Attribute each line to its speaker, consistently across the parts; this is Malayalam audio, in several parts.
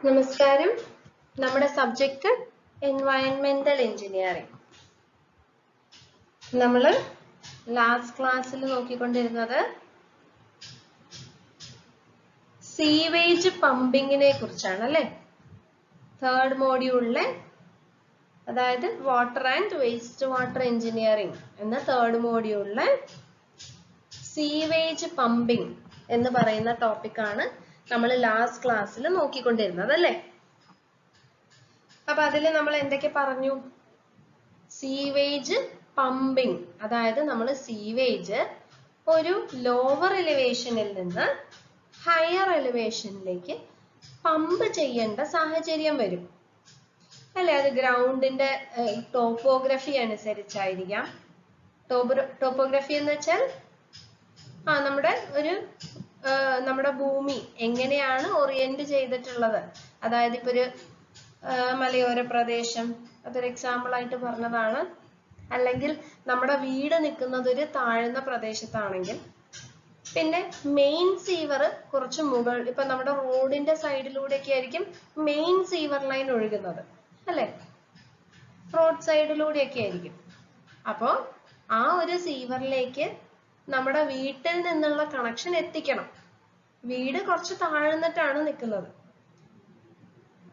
Speaker 1: നമസ്കാരം. നമ്മുടെ സബ്ജക്റ്റ് എൻവയൺമെന്റൽ എഞ്ചിനീയറിംഗ്. നമ്മൾ ലാസ്റ്റ് ക്ലാസ്സിൽ നോക്കിക്കൊണ്ടിരുന്നത് സീവേജ് പമ്പിങ്ങിനെ കുറിച്ചാണ് അല്ലേ? തേർഡ് മോഡ്യൂളിലെ, അതായത് water and waste water engineering എന്ന തേർഡ് മോഡ്യൂളിലെ സീവേജ് പമ്പിങ് എന്ന് പറയുന്ന ടോപ്പിക്കാണ് നമ്മൾ ലാസ്റ്റ് ക്ലാസ്സിൽ നോക്കിക്കൊണ്ടിരുന്നത് അല്ലേ? അപ്പൊ അതിൽ നമ്മൾ എന്തൊക്കെ പറഞ്ഞു? സീവേജ് പമ്പിങ്, അതായത് നമ്മൾ സീവേജ് ഒരു ലോവർ എലിവേഷനിൽ നിന്ന് ഹയർ എലിവേഷനിലേക്ക് പമ്പ് ചെയ്യേണ്ട സാഹചര്യം വരും അല്ലെ? അത് ഗ്രൗണ്ടിന്റെ ടോപ്പോഗ്രഫി അനുസരിച്ചായിരിക്കാം. ടോപ്പോഗ്രഫി എന്ന് വെച്ചാൽ നമ്മുടെ ഭൂമി എങ്ങനെയാണ് ഓറിയന്റ് ചെയ്തിട്ടുള്ളത്, അതായത് ഇപ്പൊ ഒരു മലയോര പ്രദേശം, അതൊരു എക്സാമ്പിൾ ആയിട്ട് പറഞ്ഞതാണ്. അല്ലെങ്കിൽ നമ്മുടെ വീട് നിൽക്കുന്നത് ഒരു താഴ്ന്ന പ്രദേശത്താണെങ്കിൽ, പിന്നെ മെയിൻ സീവർ കുറച്ച് മുകളിൽ, ഇപ്പൊ നമ്മുടെ റോഡിന്റെ സൈഡിലൂടെയൊക്കെ ആയിരിക്കും മെയിൻ സീവർ ലൈൻ ഒഴുകുന്നത് അല്ലെ? റോഡ് സൈഡിലൂടെയൊക്കെ ആയിരിക്കും. അപ്പോ ആ ഒരു സീവറിലേക്ക് നമ്മുടെ വീട്ടിൽ നിന്നുള്ള കണക്ഷൻ എത്തിക്കണം. വീട് കുറച്ച് താഴ്ന്നിട്ടാണ് നിൽക്കുന്നത്.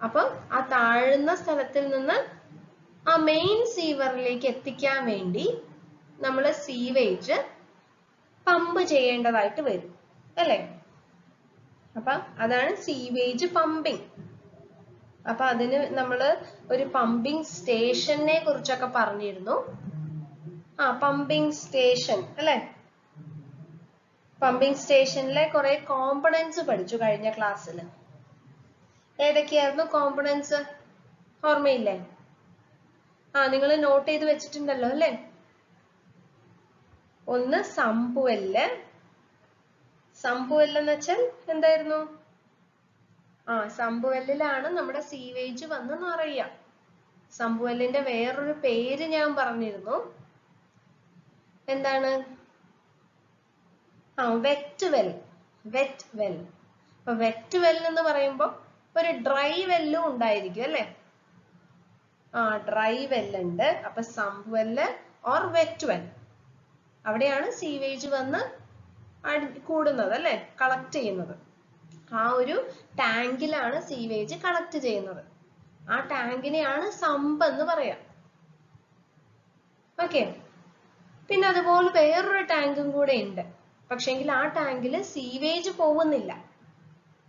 Speaker 1: അപ്പൊ ആ താഴ്ന്ന സ്ഥലത്തിൽ നിന്ന് ആ മെയിൻ സീവറിലേക്ക് എത്തിക്കാൻ വേണ്ടി നമ്മൾ സീവേജ് പമ്പ് ചെയ്യേണ്ടതായിട്ട് വരും അല്ലെ? അപ്പൊ അതാണ് സീവേജ് പമ്പിങ്. അപ്പൊ അതിന് നമ്മൾ ഒരു പമ്പിങ് സ്റ്റേഷനെ കുറിച്ചൊക്കെ പറഞ്ഞിരുന്നു. പമ്പിങ് സ്റ്റേഷൻ അല്ലെ? പമ്പിങ് സ്റ്റേഷനിലെ കുറെ കോമ്പണൻസ് പഠിച്ചു കഴിഞ്ഞ ക്ലാസ്സിൽ. ഏതൊക്കെയായിരുന്നു കോമ്പണൻസ്? ഓർമ്മയില്ലേ? നിങ്ങൾ നോട്ട് ചെയ്ത് വെച്ചിട്ടുണ്ടല്ലോ അല്ലെ? ഒന്ന് സമ്പുവെല്ല്. സമ്പുവെല്ല് എന്ന് വെച്ചാൽ എന്തായിരുന്നു? സമ്പുവെല്ലിലാണ് നമ്മുടെ സീവേജ് വന്ന് നിറയുക. സമ്പുവെല്ലിന്റെ വേറൊരു പേര് ഞാൻ പറഞ്ഞിരുന്നു. എന്താണ്? Wet well. Wet well. അപ്പൊ വെറ്റ് വെൽ എന്ന് പറയുമ്പോൾ ഒരു ഡ്രൈ വെല്ലും ഉണ്ടായിരിക്കും അല്ലെ? ഡ്രൈ വെല്ലുണ്ട്. അപ്പൊ sump well or wet well, അവിടെയാണ് സീവേജ് വന്ന് കൂടുന്നത് അല്ലെ? കളക്ട് ചെയ്യുന്നത്. ആ ഒരു ടാങ്കിലാണ് സീവേജ് കളക്ട് ചെയ്യുന്നത്. ആ ടാങ്കിനെയാണ് സമ്പ് എന്ന് പറയാം. ഓക്കെ. പിന്നെ അതുപോലെ വേറൊരു ടാങ്കും കൂടെ ഉണ്ട്. പക്ഷെങ്കിൽ ആ ടാങ്കില് സീവേജ് പോകുന്നില്ല.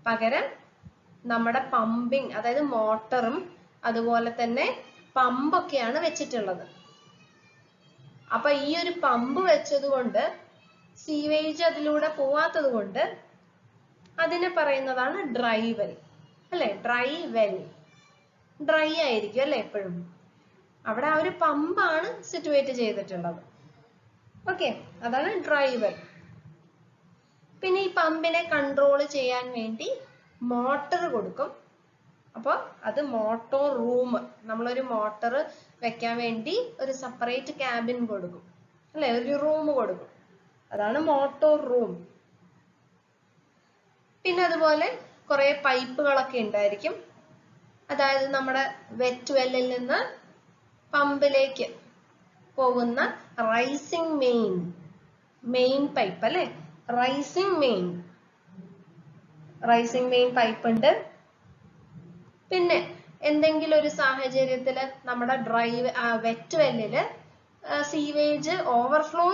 Speaker 1: പകരം നമ്മുടെ പമ്പിങ്, അതായത് മോട്ടറും അതുപോലെ തന്നെ പമ്പൊക്കെയാണ് വെച്ചിട്ടുള്ളത്. അപ്പൊ ഈ ഒരു പമ്പ് വെച്ചത് കൊണ്ട് സീവേജ് അതിലൂടെ പോവാത്തത് കൊണ്ട് അതിനെ പറയുന്നതാണ് ഡ്രൈ വെൽ അല്ലെ? Dry well. ഡ്രൈ ആയിരിക്കും അല്ലെ എപ്പോഴും? അവിടെ ആ ഒരു പമ്പാണ് സിറ്റുവേറ്റ് ചെയ്തിട്ടുള്ളത്. ഓക്കെ, അതാണ് ഡ്രൈ വെൽ. പിന്നെ ഈ പമ്പിനെ കൺട്രോൾ ചെയ്യാൻ വേണ്ടി മോട്ടർ കൊടുക്കും. അപ്പൊ അത് മോട്ടോർ റൂം. നമ്മളൊരു മോട്ടർ വെക്കാൻ വേണ്ടി ഒരു സെപ്പറേറ്റ് ക്യാബിൻ കൊടുക്കും അല്ലെ? ഒരു റൂം കൊടുക്കും. അതാണ് മോട്ടോർ റൂം. പിന്നെ അതുപോലെ കുറെ പൈപ്പുകളൊക്കെ ഉണ്ടായിരിക്കും. അതായത് നമ്മുടെ വെറ്റ് വെല്ലിൽ നിന്ന് പമ്പിലേക്ക് പോകുന്ന റൈസിംഗ് മെയിൻ പൈപ്പ് അല്ലെ? റൈസിംഗ് മെയിൻ പൈപ്പ് ഉണ്ട്. പിന്നെ എന്തെങ്കിലും ഒരു സാഹചര്യത്തില് നമ്മുടെ വെറ്റ് വെല്ലില് സീവേജ് ഓവർഫ്ലോ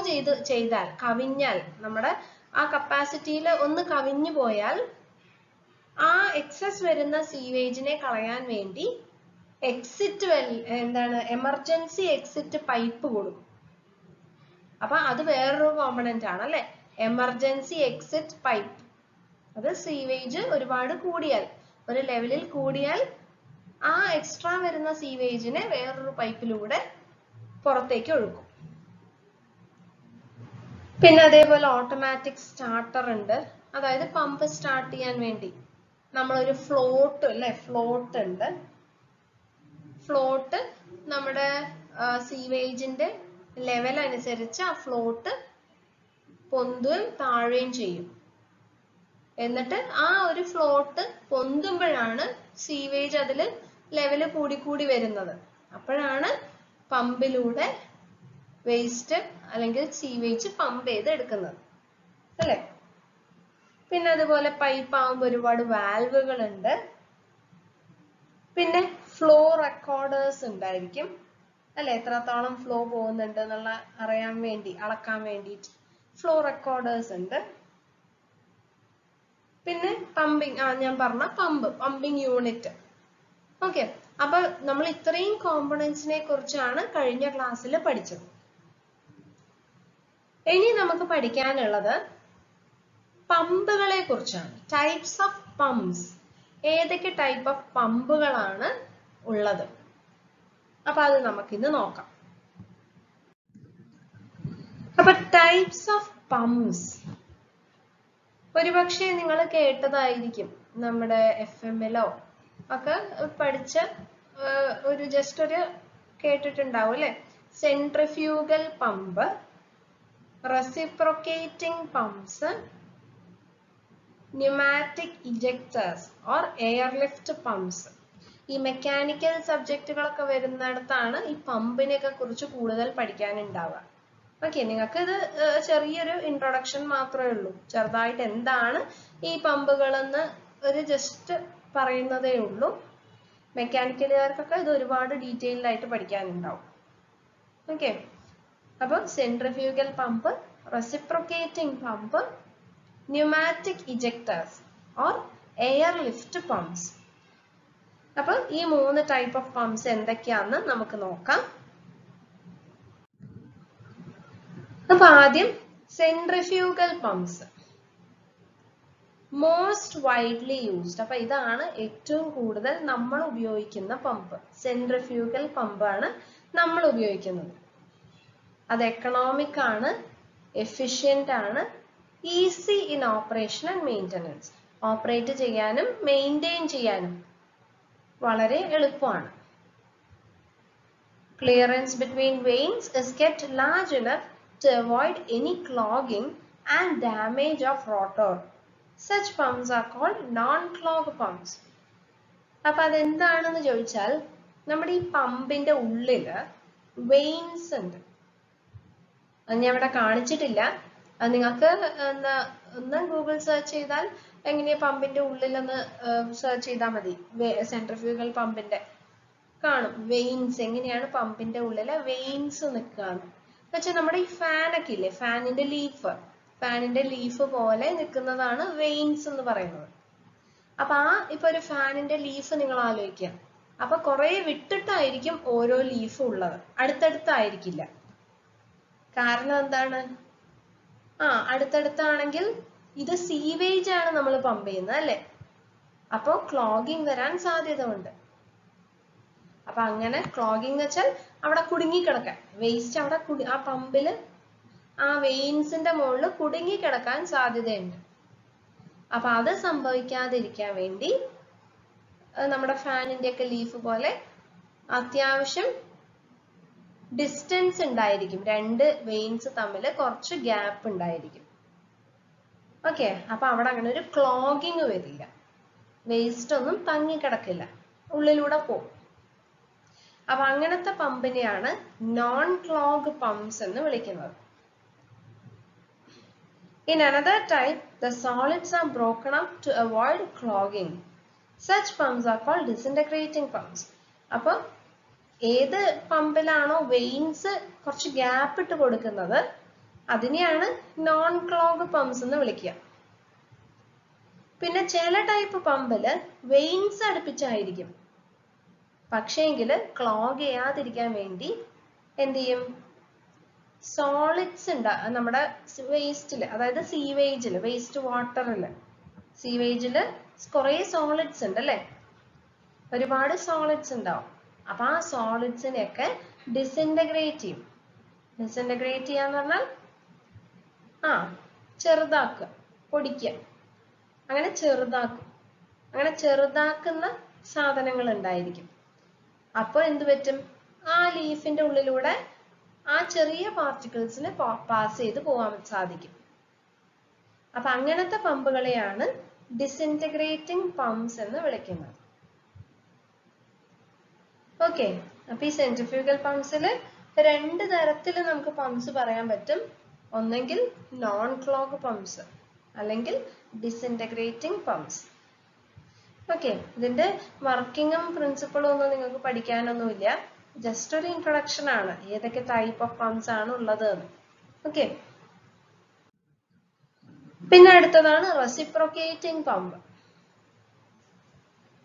Speaker 1: ചെയ്താൽ, കവിഞ്ഞാൽ, നമ്മുടെ ആ കപ്പാസിറ്റിയിൽ ഒന്ന് കവിഞ്ഞു പോയാൽ ആ എക്സസ് വരുന്ന സീവേജിനെ കളയാൻ വേണ്ടി എമർജൻസി എക്സിറ്റ് പൈപ്പ് കൊടുക്കും. അപ്പൊ അത് വേറൊരു കോമ്പണന്റ് ആണ് അല്ലെ? Emergency exit pipe. അത് സീവേജ് ഒരുപാട് കൂടിയാൽ, ഒരു ലെവലിൽ കൂടിയാൽ ആ എക്സ്ട്രാ വരുന്ന സീവേജിനെ വേറൊരു പൈപ്പിലൂടെ പുറത്തേക്ക് ഒഴുക്കും. പിന്നെ അതേപോലെ ഓട്ടോമാറ്റിക് സ്റ്റാർട്ടർ ഉണ്ട്. അതായത് പമ്പ് സ്റ്റാർട്ട് ചെയ്യാൻ വേണ്ടി നമ്മളൊരു ഫ്ലോട്ട് അല്ലെ? ഫ്ലോട്ട് ഉണ്ട്. ഫ്ലോട്ട് നമ്മുടെ സീവേജിന്റെ ലെവൽ അനുസരിച്ച് ആ ഫ്ലോട്ട് പൊന്തുകയും താഴുകയും ചെയ്യും. എന്നിട്ട് ആ ഒരു ഫ്ലോട്ട് പൊന്തുമ്പോഴാണ് സീവേജ് അതിൽ ലെവല് കൂടി വരുന്നത്. അപ്പോഴാണ് പമ്പിലൂടെ വേസ്റ്റ് അല്ലെങ്കിൽ സീവേജ് പമ്പ് ചെയ്ത് എടുക്കുന്നത് അല്ലേ. പിന്നെ അതുപോലെ പൈപ്പ് ആകുമ്പോൾ ഒരുപാട് വാൽവുകൾ ഉണ്ട്. പിന്നെ ഫ്ലോ റെക്കോർഡേഴ്സ് ഉണ്ടായിരിക്കും അല്ലെ, എത്രത്തോളം ഫ്ലോ പോകുന്നുണ്ട് എന്നുള്ള അറിയാൻ വേണ്ടി, അളക്കാൻ വേണ്ടിയിട്ട് ഫ്ലോ റെക്കോർഡേഴ്സ് ഉണ്ട്. പിന്നെ പമ്പിങ്, ഞാൻ പറഞ്ഞ പമ്പിങ് യൂണിറ്റ്. ഓക്കെ, അപ്പൊ നമ്മൾ ഇത്രയും കോമ്പണൻസിനെ കുറിച്ചാണ് കഴിഞ്ഞ ക്ലാസ്സിൽ പഠിച്ചത്. ഇനി നമുക്ക് പഠിക്കാനുള്ളത് പമ്പുകളെ കുറിച്ചാണ്. ടൈപ്സ് ഓഫ് പമ്പ്സ്, ഏതൊക്കെ ടൈപ്പ് ഓഫ് പമ്പുകളാണ് ഉള്ളത്, അപ്പൊ അത് നമുക്കിന്ന് നോക്കാം. അപ്പൊ ടൈപ്സ് ഓഫ് പമ്പ്സ് ഒരുപക്ഷെ നിങ്ങൾ കേട്ടതായിരിക്കും, നമ്മുടെ FM-ലോ ഒക്കെ പഠിച്ച ജസ്റ്റ് ഒരു കേട്ടിട്ടുണ്ടാവും അല്ലെ. Centrifugal pump, reciprocating pumps, pneumatic ejectors or airlift pumps. ഈ മെക്കാനിക്കൽ സബ്ജക്റ്റുകളൊക്കെ വരുന്നിടത്താണ് ഈ പമ്പിനെയൊക്കെ കുറിച്ച് കൂടുതൽ പഠിക്കാനുണ്ടാവുക. ഓക്കെ, നിങ്ങൾക്ക് ഇത് ചെറിയൊരു ഇൻട്രൊഡക്ഷൻ മാത്രമേ ഉള്ളൂ. ചെറുതായിട്ട് എന്താണ് ഈ പമ്പുകളെന്ന് ഒരു ജസ്റ്റ് പറയുന്നതേ ഉള്ളൂ. മെക്കാനിക്കലുകാർക്കൊക്കെ ഇത് ഒരുപാട് ഡീറ്റെയിൽഡ് ആയിട്ട് പഠിക്കാനുണ്ടാവും. ഓക്കെ, അപ്പൊ centrifugal pump, reciprocating pump, pneumatic ejectors or airlift pumps. അപ്പൊ ഈ 3 ടൈപ്പ് ഓഫ് പമ്പ്സ് എന്തൊക്കെയാന്ന് നമുക്ക് നോക്കാം. അപ്പൊ ആദ്യം centrifugal pumps, most widely used. അപ്പൊ ഇതാണ് ഏറ്റവും കൂടുതൽ നമ്മൾ ഉപയോഗിക്കുന്ന പമ്പ്. സെൻട്രിഫ്യൂഗൽ പമ്പാണ് നമ്മൾ ഉപയോഗിക്കുന്നത്. അത് എക്കണോമിക് ആണ്, എഫിഷ്യന്റ് ആണ്, easy in operation and maintenance. Operate ചെയ്യാനും മെയിൻറ്റെയിൻ ചെയ്യാനും വളരെ എളുപ്പമാണ്. Clearance between veins is kept large enough to avoid any clogging and damage of rotor. Such pumps are called non-clog pumps. അപ്പൊ അതെന്താണെന്ന് ചോദിച്ചാൽ, നമ്മുടെ ഈ പമ്പിന്റെ ഉള്ളില് വെയിൻസ് ഉണ്ട്. അത് ഞാൻ ഇവിടെ കാണിച്ചിട്ടില്ല. അത് നിങ്ങൾക്ക് ഒന്ന് ഗൂഗിൾ സെർച്ച് ചെയ്താൽ എങ്ങനെയാ പമ്പിന്റെ ഉള്ളിലൊന്ന് സെർച്ച് ചെയ്താൽ മതി. സെൻട്രിഫ്യൂഗൽ പമ്പിന്റെ കാണും വെയിൻസ്, എങ്ങനെയാണ് പമ്പിന്റെ ഉള്ളില് വെയിൻസ് നിൽക്കുകയെന്ന് വെച്ചാൽ നമ്മുടെ ഈ ഫാനൊക്കെ ഇല്ലേ, ഫാനിന്റെ ലീഫ് പോലെ നിൽക്കുന്നതാണ് വെയിൻസ് എന്ന് പറയുന്നത്. അപ്പൊ ഇപ്പൊ ഒരു ഫാനിന്റെ ലീഫ് നിങ്ങൾ ആലോചിക്കുക. അപ്പൊ കുറെ വിട്ടിട്ടായിരിക്കും ഓരോ ലീഫും ഉള്ളത്, അടുത്തടുത്തായിരിക്കില്ല. കാരണം എന്താണ്? അടുത്തടുത്താണെങ്കിൽ ഇത് സീവേജ് ആണ് നമ്മൾ പമ്പ് ചെയ്യുന്നത് അല്ലെ, അപ്പൊ ക്ലോഗിങ് വരാൻ സാധ്യത ഉണ്ട്. അപ്പൊ അങ്ങനെ ക്ലോഗിങ് വെച്ചാൽ അവിടെ കുടുങ്ങിക്കിടക്കാൻ, വേസ്റ്റ് അവിടെ ആ പമ്പില് ആ വെയിൻസിന്റെ മുകളിൽ കുടുങ്ങിക്കിടക്കാൻ സാധ്യതയുണ്ട്. അപ്പൊ അത് സംഭവിക്കാതിരിക്കാൻ വേണ്ടി നമ്മുടെ ഫാനിന്റെ ഒക്കെ ലീഫ് പോലെ അത്യാവശ്യം ഡിസ്റ്റൻസ് ഉണ്ടായിരിക്കും, 2 വെയിൻസ് തമ്മിൽ കുറച്ച് ഗ്യാപ്പ് ഉണ്ടായിരിക്കും. ഓക്കെ, അപ്പൊ അവിടെ അങ്ങനെ ഒരു ക്ലോഗിങ് വരില്ല, വേസ്റ്റ് ഒന്നും തങ്ങിക്കിടക്കില്ല, ഉള്ളിലൂടെ പോകും. അപ്പൊ അങ്ങനത്തെ പമ്പിനെയാണ് നോൺ ക്ലോഗ് പമ്പ്സ് എന്ന് വിളിക്കുന്നത്. In another type, the solids are broken up to avoid clogging. Such pumps are called disintegrating pumps. അപ്പൊ ഏത് പമ്പിലാണോ വെയിൻസ് കുറച്ച് ഗ്യാപ്പ് ഇട്ട് കൊടുക്കുന്നത് അതിനെയാണ് നോൺ ക്ലോഗ് പമ്പ്സ് എന്ന് വിളിക്കുക. പിന്നെ ചില ടൈപ്പ് പമ്പില് വെയിൻസ് അടുപ്പിച്ചായിരിക്കും, പക്ഷേങ്കില് ക്ലോഗ് ചെയ്യാതിരിക്കാൻ വേണ്ടി എന്ത് ചെയ്യും, സോളിഡ്സ് നമ്മുടെ വേസ്റ്റില്, അതായത് സീവേജില്, വേസ്റ്റ് വാട്ടറില്, സീവേജില് കുറെ സോളിഡ്സ് ഉണ്ട് അല്ലെ, ഒരുപാട് സോളിഡ്സ് ഉണ്ടാവും. അപ്പൊ ആ സോളിഡ്സിനെയൊക്കെ ഡിസിൻറ്റഗ്രേറ്റ് ചെയ്യും. ഡിസിൻറ്റഗ്രേറ്റ് ചെയ്യാന്ന് പറഞ്ഞാൽ ചെറുതാക്കുക, പൊടിക്കുക, അങ്ങനെ ചെറുതാക്കും. അങ്ങനെ ചെറുതാക്കുന്ന സാധനങ്ങൾ ഉണ്ടായിരിക്കും. അപ്പൊ എന്ത് പറ്റും, ആ ലീഫിന്റെ ഉള്ളിലൂടെ ആ ചെറിയ പാർട്ടിക്കിൾസിന് പാസ് ചെയ്ത് പോകാൻ സാധിക്കും. അപ്പൊ അങ്ങനത്തെ പമ്പുകളെയാണ് ഡിസിന്റഗ്രേറ്റിംഗ് പമ്പ്സ് എന്ന് വിളിക്കുന്നത്. ഓക്കെ, അപ്പൊ ഈ സെൻട്രിഫ്യൂഗൽ പമ്പ്സിൽ രണ്ട് തരത്തിൽ നമുക്ക് പമ്പ്സ് പറയാൻ പറ്റും. ഒന്നെങ്കിൽ നോൺ ക്ലോഗ് പമ്പ്സ് അല്ലെങ്കിൽ ഡിസിന്റഗ്രേറ്റിംഗ് പമ്പ്സ്. ഓക്കെ, ഇതിന്റെ വർക്കിങ്ങും പ്രിൻസിപ്പിളും ഒന്നും നിങ്ങൾക്ക് പഠിക്കാനൊന്നുമില്ല. ജസ്റ്റ് ഒരു ഇൻട്രൊഡക്ഷൻ ആണ് ഏതൊക്കെ ടൈപ്പ് ഓഫ് പമ്പ്സ് ആണ് ഉള്ളത് എന്ന്. ഓക്കെ, പിന്നെ അടുത്തതാണ് reciprocating pump.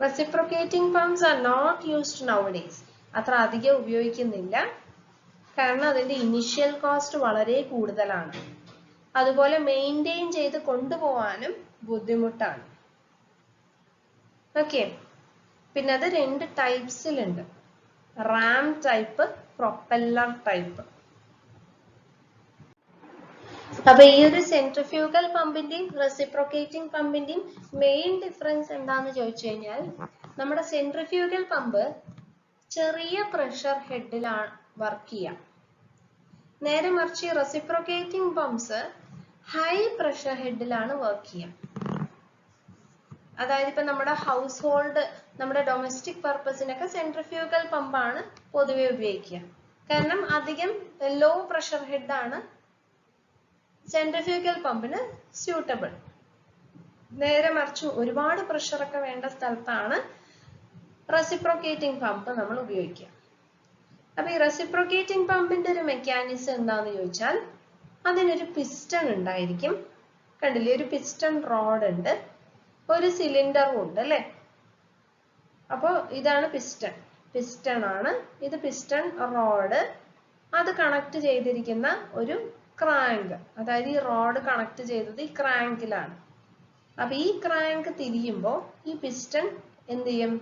Speaker 1: Reciprocating pumps are not used nowadays. അത്ര അധികം ഉപയോഗിക്കുന്നില്ല, കാരണം അതിന്റെ ഇനിഷ്യൽ കോസ്റ്റ് വളരെ കൂടുതലാണ്. അതുപോലെ മെയിൻറ്റെയിൻ ചെയ്ത് കൊണ്ടുപോകാനും ബുദ്ധിമുട്ടാണ്. ഓക്കെ, പിന്നെ അത് രണ്ട് ടൈപ്സിലുണ്ട്, റാം ടൈപ്പ്, പ്രൊപ്പല്ലർ ടൈപ്പ്. അപ്പൊ ഈ ഒരു സെൻട്രിഫ്യൂഗൽ പമ്പിന്റെയും റെസിപ്രോക്കേറ്റിംഗ് പമ്പിന്റെയും മെയിൻ ഡിഫറൻസ് എന്താന്ന് ചോദിച്ചു കഴിഞ്ഞാൽ, നമ്മുടെ സെൻട്രിഫ്യൂഗൽ പമ്പ് ചെറിയ പ്രഷർ ഹെഡിലാണ് വർക്ക് ചെയ്യുക. നേരെ മറിച്ച് റെസിപ്രോക്കേറ്റിംഗ് പമ്പ്സ് ഹൈ പ്രഷർ ഹെഡിലാണ് വർക്ക് ചെയ്യുക. അതായത് ഇപ്പൊ നമ്മുടെ ഹൗസ് ഹോൾഡ്, നമ്മുടെ ഡൊമസ്റ്റിക് പർപ്പസിനൊക്കെ സെൻട്രിഫ്യൂഗൽ പമ്പാണ് പൊതുവെ ഉപയോഗിക്കുക. കാരണം അധികം ലോ പ്രഷർ ഹെഡാണ് സെൻട്രിഫ്യൂഗൽ പമ്പിന് സ്യൂട്ടബിൾ. നേരെ മറിച്ച് ഒരുപാട് പ്രഷറൊക്കെ വേണ്ട സ്ഥലത്താണ് റെസിപ്രോക്കേറ്റിംഗ് പമ്പ് നമ്മൾ ഉപയോഗിക്കുക. അപ്പൊ ഈ റെസിപ്രോക്കേറ്റിംഗ് പമ്പിന്റെ ഒരു മെക്കാനിസം എന്താന്ന് ചോദിച്ചാൽ, അതിനൊരു പിസ്റ്റൺ ഉണ്ടായിരിക്കും. കണ്ടില്ലേ, ഒരു പിസ്റ്റൺ റോഡ് ഉണ്ട്, ഒരു സിലിണ്ടറും ഉണ്ട് അല്ലെ. അപ്പോ ഇതാണ് പിസ്റ്റൺ, പിസ്റ്റൺ ആണ് ഇത്. പിസ്റ്റൺ റോഡ്, അത് കണക്ട് ചെയ്തിരിക്കുന്ന ഒരു ക്രാങ്ക്, അതായത് ഈ റോഡ് കണക്ട് ചെയ്തത് ഈ ക്രാങ്കിലാണ്. അപ്പൊ ഈ ക്രാങ്ക് തിരിയുമ്പോൾ ഈ പിസ്റ്റൺ എന്ത് ചെയ്യും,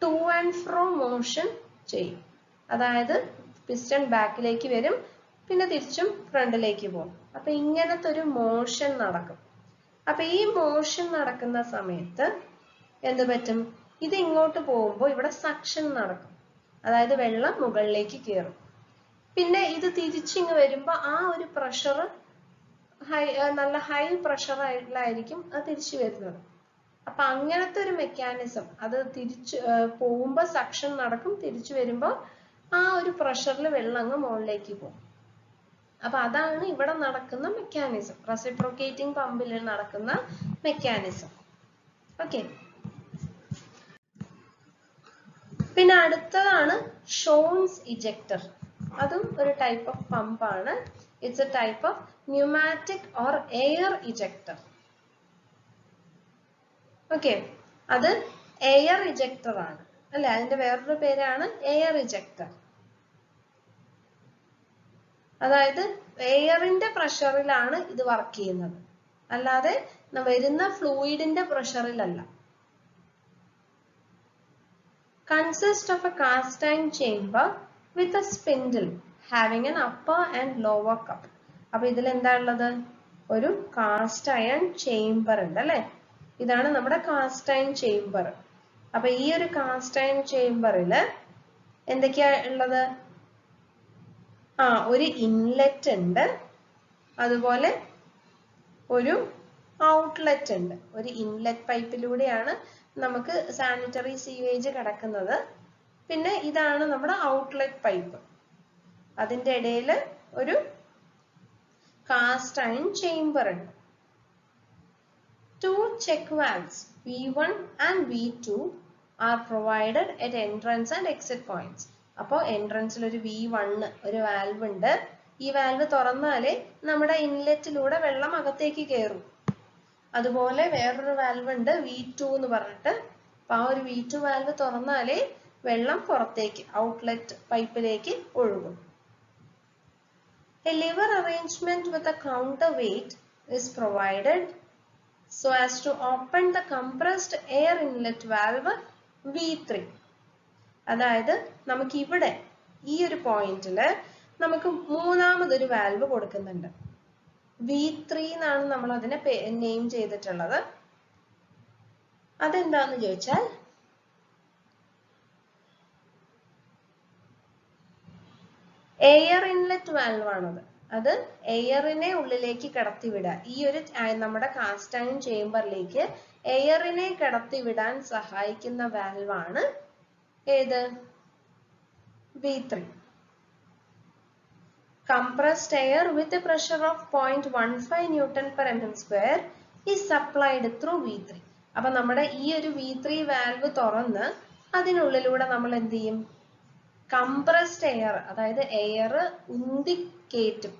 Speaker 1: ടു ആൻഡ് ഫ്രോ മോഷൻ ചെയ്യും. അതായത് പിസ്റ്റൺ ബാക്കിലേക്ക് വരും, പിന്നെ തിരിച്ചും ഫ്രണ്ടിലേക്ക് പോകും. അപ്പൊ ഇങ്ങനത്തെ ഒരു മോഷൻ നടക്കും. അപ്പൊ ഈ മോഷൻ നടക്കുന്ന സമയത്ത് എന്ത് പറ്റും, ഇത് ഇങ്ങോട്ട് പോകുമ്പോൾ ഇവിടെ സക്ഷൻ നടക്കും, അതായത് വെള്ളം മുകളിലേക്ക് കയറും. പിന്നെ ഇത് തിരിച്ചിങ്ങ് വരുമ്പോൾ ആ ഒരു പ്രഷർ നല്ല ഹൈ പ്രഷർ ആയിട്ടുള്ളായിരിക്കും അത് തിരിച്ചു വരുന്നത്. അപ്പൊ അങ്ങനത്തെ ഒരു മെക്കാനിസം, അത് തിരിച്ചു പോകുമ്പോൾ സക്ഷൻ നടക്കും, തിരിച്ചു വരുമ്പോൾ ആ ഒരു പ്രഷറിൽ വെള്ളം അങ്ങ് മുകളിലേക്ക് പോകും. അപ്പൊ അതാണ് ഇവിടെ നടക്കുന്ന മെക്കാനിസം, റെസിപ്രോക്കേറ്റിംഗ് പമ്പിൽ നടക്കുന്ന മെക്കാനിസം. ഓക്കെ, പിന്നെ അടുത്തതാണ് ഷോൺസ് ഇജക്ടർ. അതും ഒരു ടൈപ്പ് ഓഫ് പമ്പാണ്. It's a type of pneumatic or air ejector. Okay, അത് എയർ ഇജക്ടർ ആണ് അല്ലെ, അതിന്റെ വേറൊരു പേരാണ് എയർ ഇജക്ടർ. അതായത് എയറിന്റെ പ്രഷറിലാണ് ഇത് വർക്ക് ചെയ്യുന്നത്, അല്ലാതെ വരുന്ന ഫ്ലൂയിഡിന്റെ പ്രഷറിലല്ല. Consist of a cast iron chamber with a spindle having an upper and lower cup. അപ്പൊ ഇതിൽ എന്താ ഉള്ളത്, ഒരു കാസ്റ്റ് അയൺ ചേംബർ ഉണ്ട് അല്ലെ. ഇതാണ് നമ്മുടെ കാസ്റ്റ് അയൺ ചേംബർ. അപ്പൊ ഈ ഒരു കാസ്റ്റ് അയൺ ചേംബറിൽ എന്തൊക്കെയാ ഉള്ളത്, ഒരു ഇൻലെറ്റ് ഉണ്ട്, അതുപോലെ ഒരു ഔട്ട്ലെറ്റ് ഉണ്ട്. ഒരു ഇൻലെറ്റ് പൈപ്പിലൂടെയാണ് നമുക്ക് സാനിറ്ററി സീവേജ് കിടക്കുന്നത്. പിന്നെ ഇതാണ് നമ്മുടെ ഔട്ട്ലെറ്റ് പൈപ്പ്, അതിന്റെ ഇടയിൽ ഒരു കാസ്റ്റ് അയൺ ചേംബർ ഉണ്ട്. 2 check valves V1 and V2 are provided at entrance and exit points. അപ്പോൾ എൻട്രൻസിൽ ഒരു V1 ഒരു വാൽവ് ഉണ്ട്. ഈ വാൽവ് തുറന്നാലേ നമ്മുടെ ഇൻലെറ്റിലൂടെ വെള്ളം അകത്തേക്ക് കയറും. അതുപോലെ വേറൊരു വാൽവ് ഉണ്ട് V2 എന്ന് പറഞ്ഞിട്ട്. അപ്പൊ ആ ഒരു V2 വാൽവ് തുറന്നാലേ വെള്ളം പുറത്തേക്ക് ഔട്ട്ലെറ്റ് പൈപ്പിലേക്ക് ഒഴുകും. A lever arrangement with a counterweight is provided so as to open the compressed air inlet valve V3. അതായത് നമുക്ക് ഇവിടെ ഈ ഒരു പോയിന്റില് നമുക്ക് മൂന്നാമതൊരു വാൽവ് കൊടുക്കുന്നുണ്ട്. V3 എന്നാണ് നമ്മൾ അതിനെ നെയിം ചെയ്തിട്ടുള്ളത്. അതെന്താന്ന് ചോദിച്ചാൽ, എയർ ഇൻലെറ്റ് വാൽവ് ആണത്. അത് എയറിനെ ഉള്ളിലേക്ക് കടത്തിവിടുക. ഈ ഒരു നമ്മുടെ കാസ്റ്റ് അയൺ ചേംബറിലേക്ക് എയറിനെ കടത്തിവിടാൻ സഹായിക്കുന്ന വാൽവാണ് ഏത്? V3. Compressed air with a pressure of 0.15 Newton per mm square is supplied through V3. അപ്പൊ നമ്മുടെ ഈ ഒരു V3 വാൽവ് തുറന്ന് അതിനുള്ളിലൂടെ നമ്മൾ എന്ത് ചെയ്യും? കംപ്രസ്ഡ് എയർ, അതായത് എയർ ഉന്തി കയറ്റും.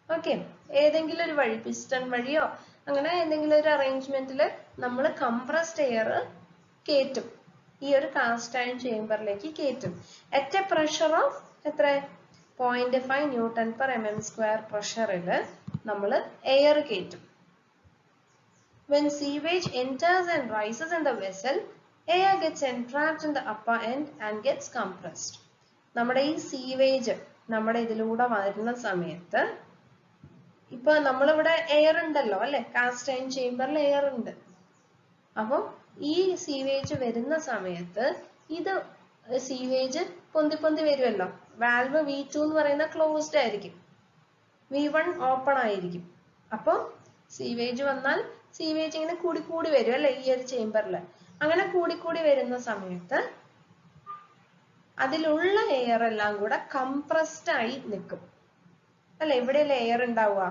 Speaker 1: ഓക്കെ, ഏതെങ്കിലും ഒരു വഴി, പിസ്റ്റൺ വഴിയോ അങ്ങനെ എന്തെങ്കിലും ഒരു അറേഞ്ച്മെന്റിൽ നമ്മൾ കംപ്രസ്ഡ് എയർ കയറ്റും, ഈ ഒരു കാസ്റ്റ് അയൺ ചേംബറിലേക്ക് കയറ്റും. അറ്റ് എ പ്രഷർ ഓഫ് എത്ര? 0.5 ന്യൂട്ടൺ പെർ mm സ്ക്വയർ പ്രഷറിൽ നമ്മൾ എയർ കയറ്റും. When sewage enters and rises in the vessel, air gets entrapped in the upper end and gets compressed. നമ്മുടെ ഈ സീവേജ് നമ്മുടെ ഇതിലൂടെ വരുന്ന സമയത്ത്, ഇപ്പൊ നമ്മളിവിടെ എയർ ഉണ്ടല്ലോ അല്ലെ, കാസ്റ്റ് അയൺ ചേംബറിൽ എയർ ഉണ്ട്. അപ്പൊ ഈ സീവേജ് വരുന്ന സമയത്ത് ഇത് സീവേജ് പൊന്തി പൊന്തി വരുമല്ലോ. വാൽവ് V2 എന്ന് പറയുന്ന ക്ലോസ്ഡ് ആയിരിക്കും, V1 ഓപ്പൺ ആയിരിക്കും. അപ്പൊ സീവേജ് വന്നാൽ സീവേജ് ഇങ്ങനെ കൂടി വരും അല്ലെ ഈ ഒരു ചേംബറിൽ. അങ്ങനെ കൂടി വരുന്ന സമയത്ത് അതിലുള്ള എയർ എല്ലാം കൂടെ കംപ്രസ്ഡ് ആയി നിൽക്കും അല്ലെ. എവിടെയല്ലേ എയർ ഉണ്ടാവുക?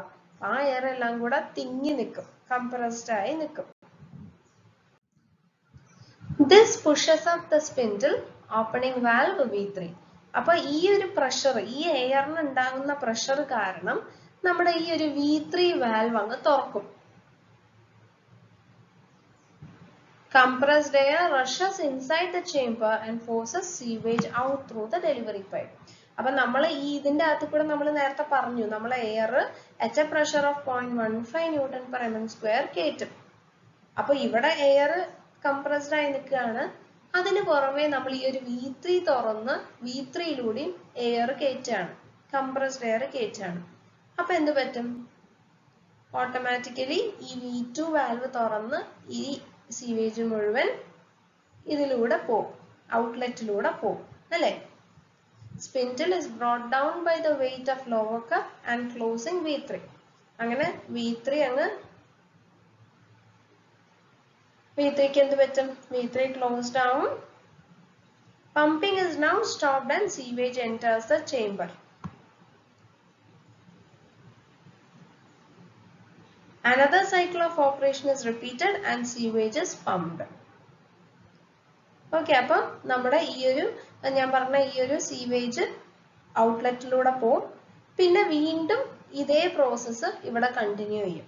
Speaker 1: ആ എയർ എല്ലാം കൂടെ തിങ്ങി നിൽക്കും, കംപ്രസ്ഡ് ആയി നിൽക്കും. This pushes up the spindle opening valve V3. അപ്പൊ ഈ ഒരു പ്രഷർ, ഈ എയറിന് ഉണ്ടാകുന്ന പ്രഷർ കാരണം നമ്മുടെ ഈ ഒരു V3 വാൽവ് അങ്ങ് തുറക്കും. Compressed air rushes inside the chamber and forces sewage out through the delivery pipe. അപ്പൊ നമ്മൾ ഈ ഇതിന്റെ അകത്ത് കൂടെ നമ്മൾ നേരത്തെ പറഞ്ഞു, നമ്മൾ air at a pressure of 0.15 newton per mm square കയറ്റും. അപ്പൊ ഇവിടെ എയർ കംപ്രസ്ഡ് ആയി നിൽക്കുകയാണ്. അതിന് പുറമെ നമ്മൾ ഈ ഒരു V3 തുറന്ന് V3യിലൂടെയും എയർ കയറ്റാണ്, കംപ്രസ്ഡ് എയർ കയറ്റാണ്. അപ്പൊ എന്ത് പറ്റും? ഓട്ടോമാറ്റിക്കലി ഈ V2 വാൽവ് തുറന്ന് ഈ സീവേജ് മുഴുവൻ ഇതിലൂടെ പോകും, ഔട്ട്ലെറ്റിലൂടെ പോകും അല്ലെ. Spindle is brought down by the weight of lower cup and closing V3. അങ്ങനെ V3 അങ്ങ് V3ക്ക് എന്ത് പറ്റും? V3 closed ആവും. Pumping is now stopped and sewage enters the chamber. Another cycle of operation is repeated and sewage is pumped. Okay, അപ്പൊ നമ്മുടെ ഈ ഒരു ഞാൻ പറഞ്ഞ ഈ ഒരു സീവേജ് ഔട്ട്ലെറ്റിലൂടെ പോകും. പിന്നെ വീണ്ടും ഇതേ പ്രോസസ്സ് ഇവിടെ കണ്ടിന്യൂ ചെയ്യും.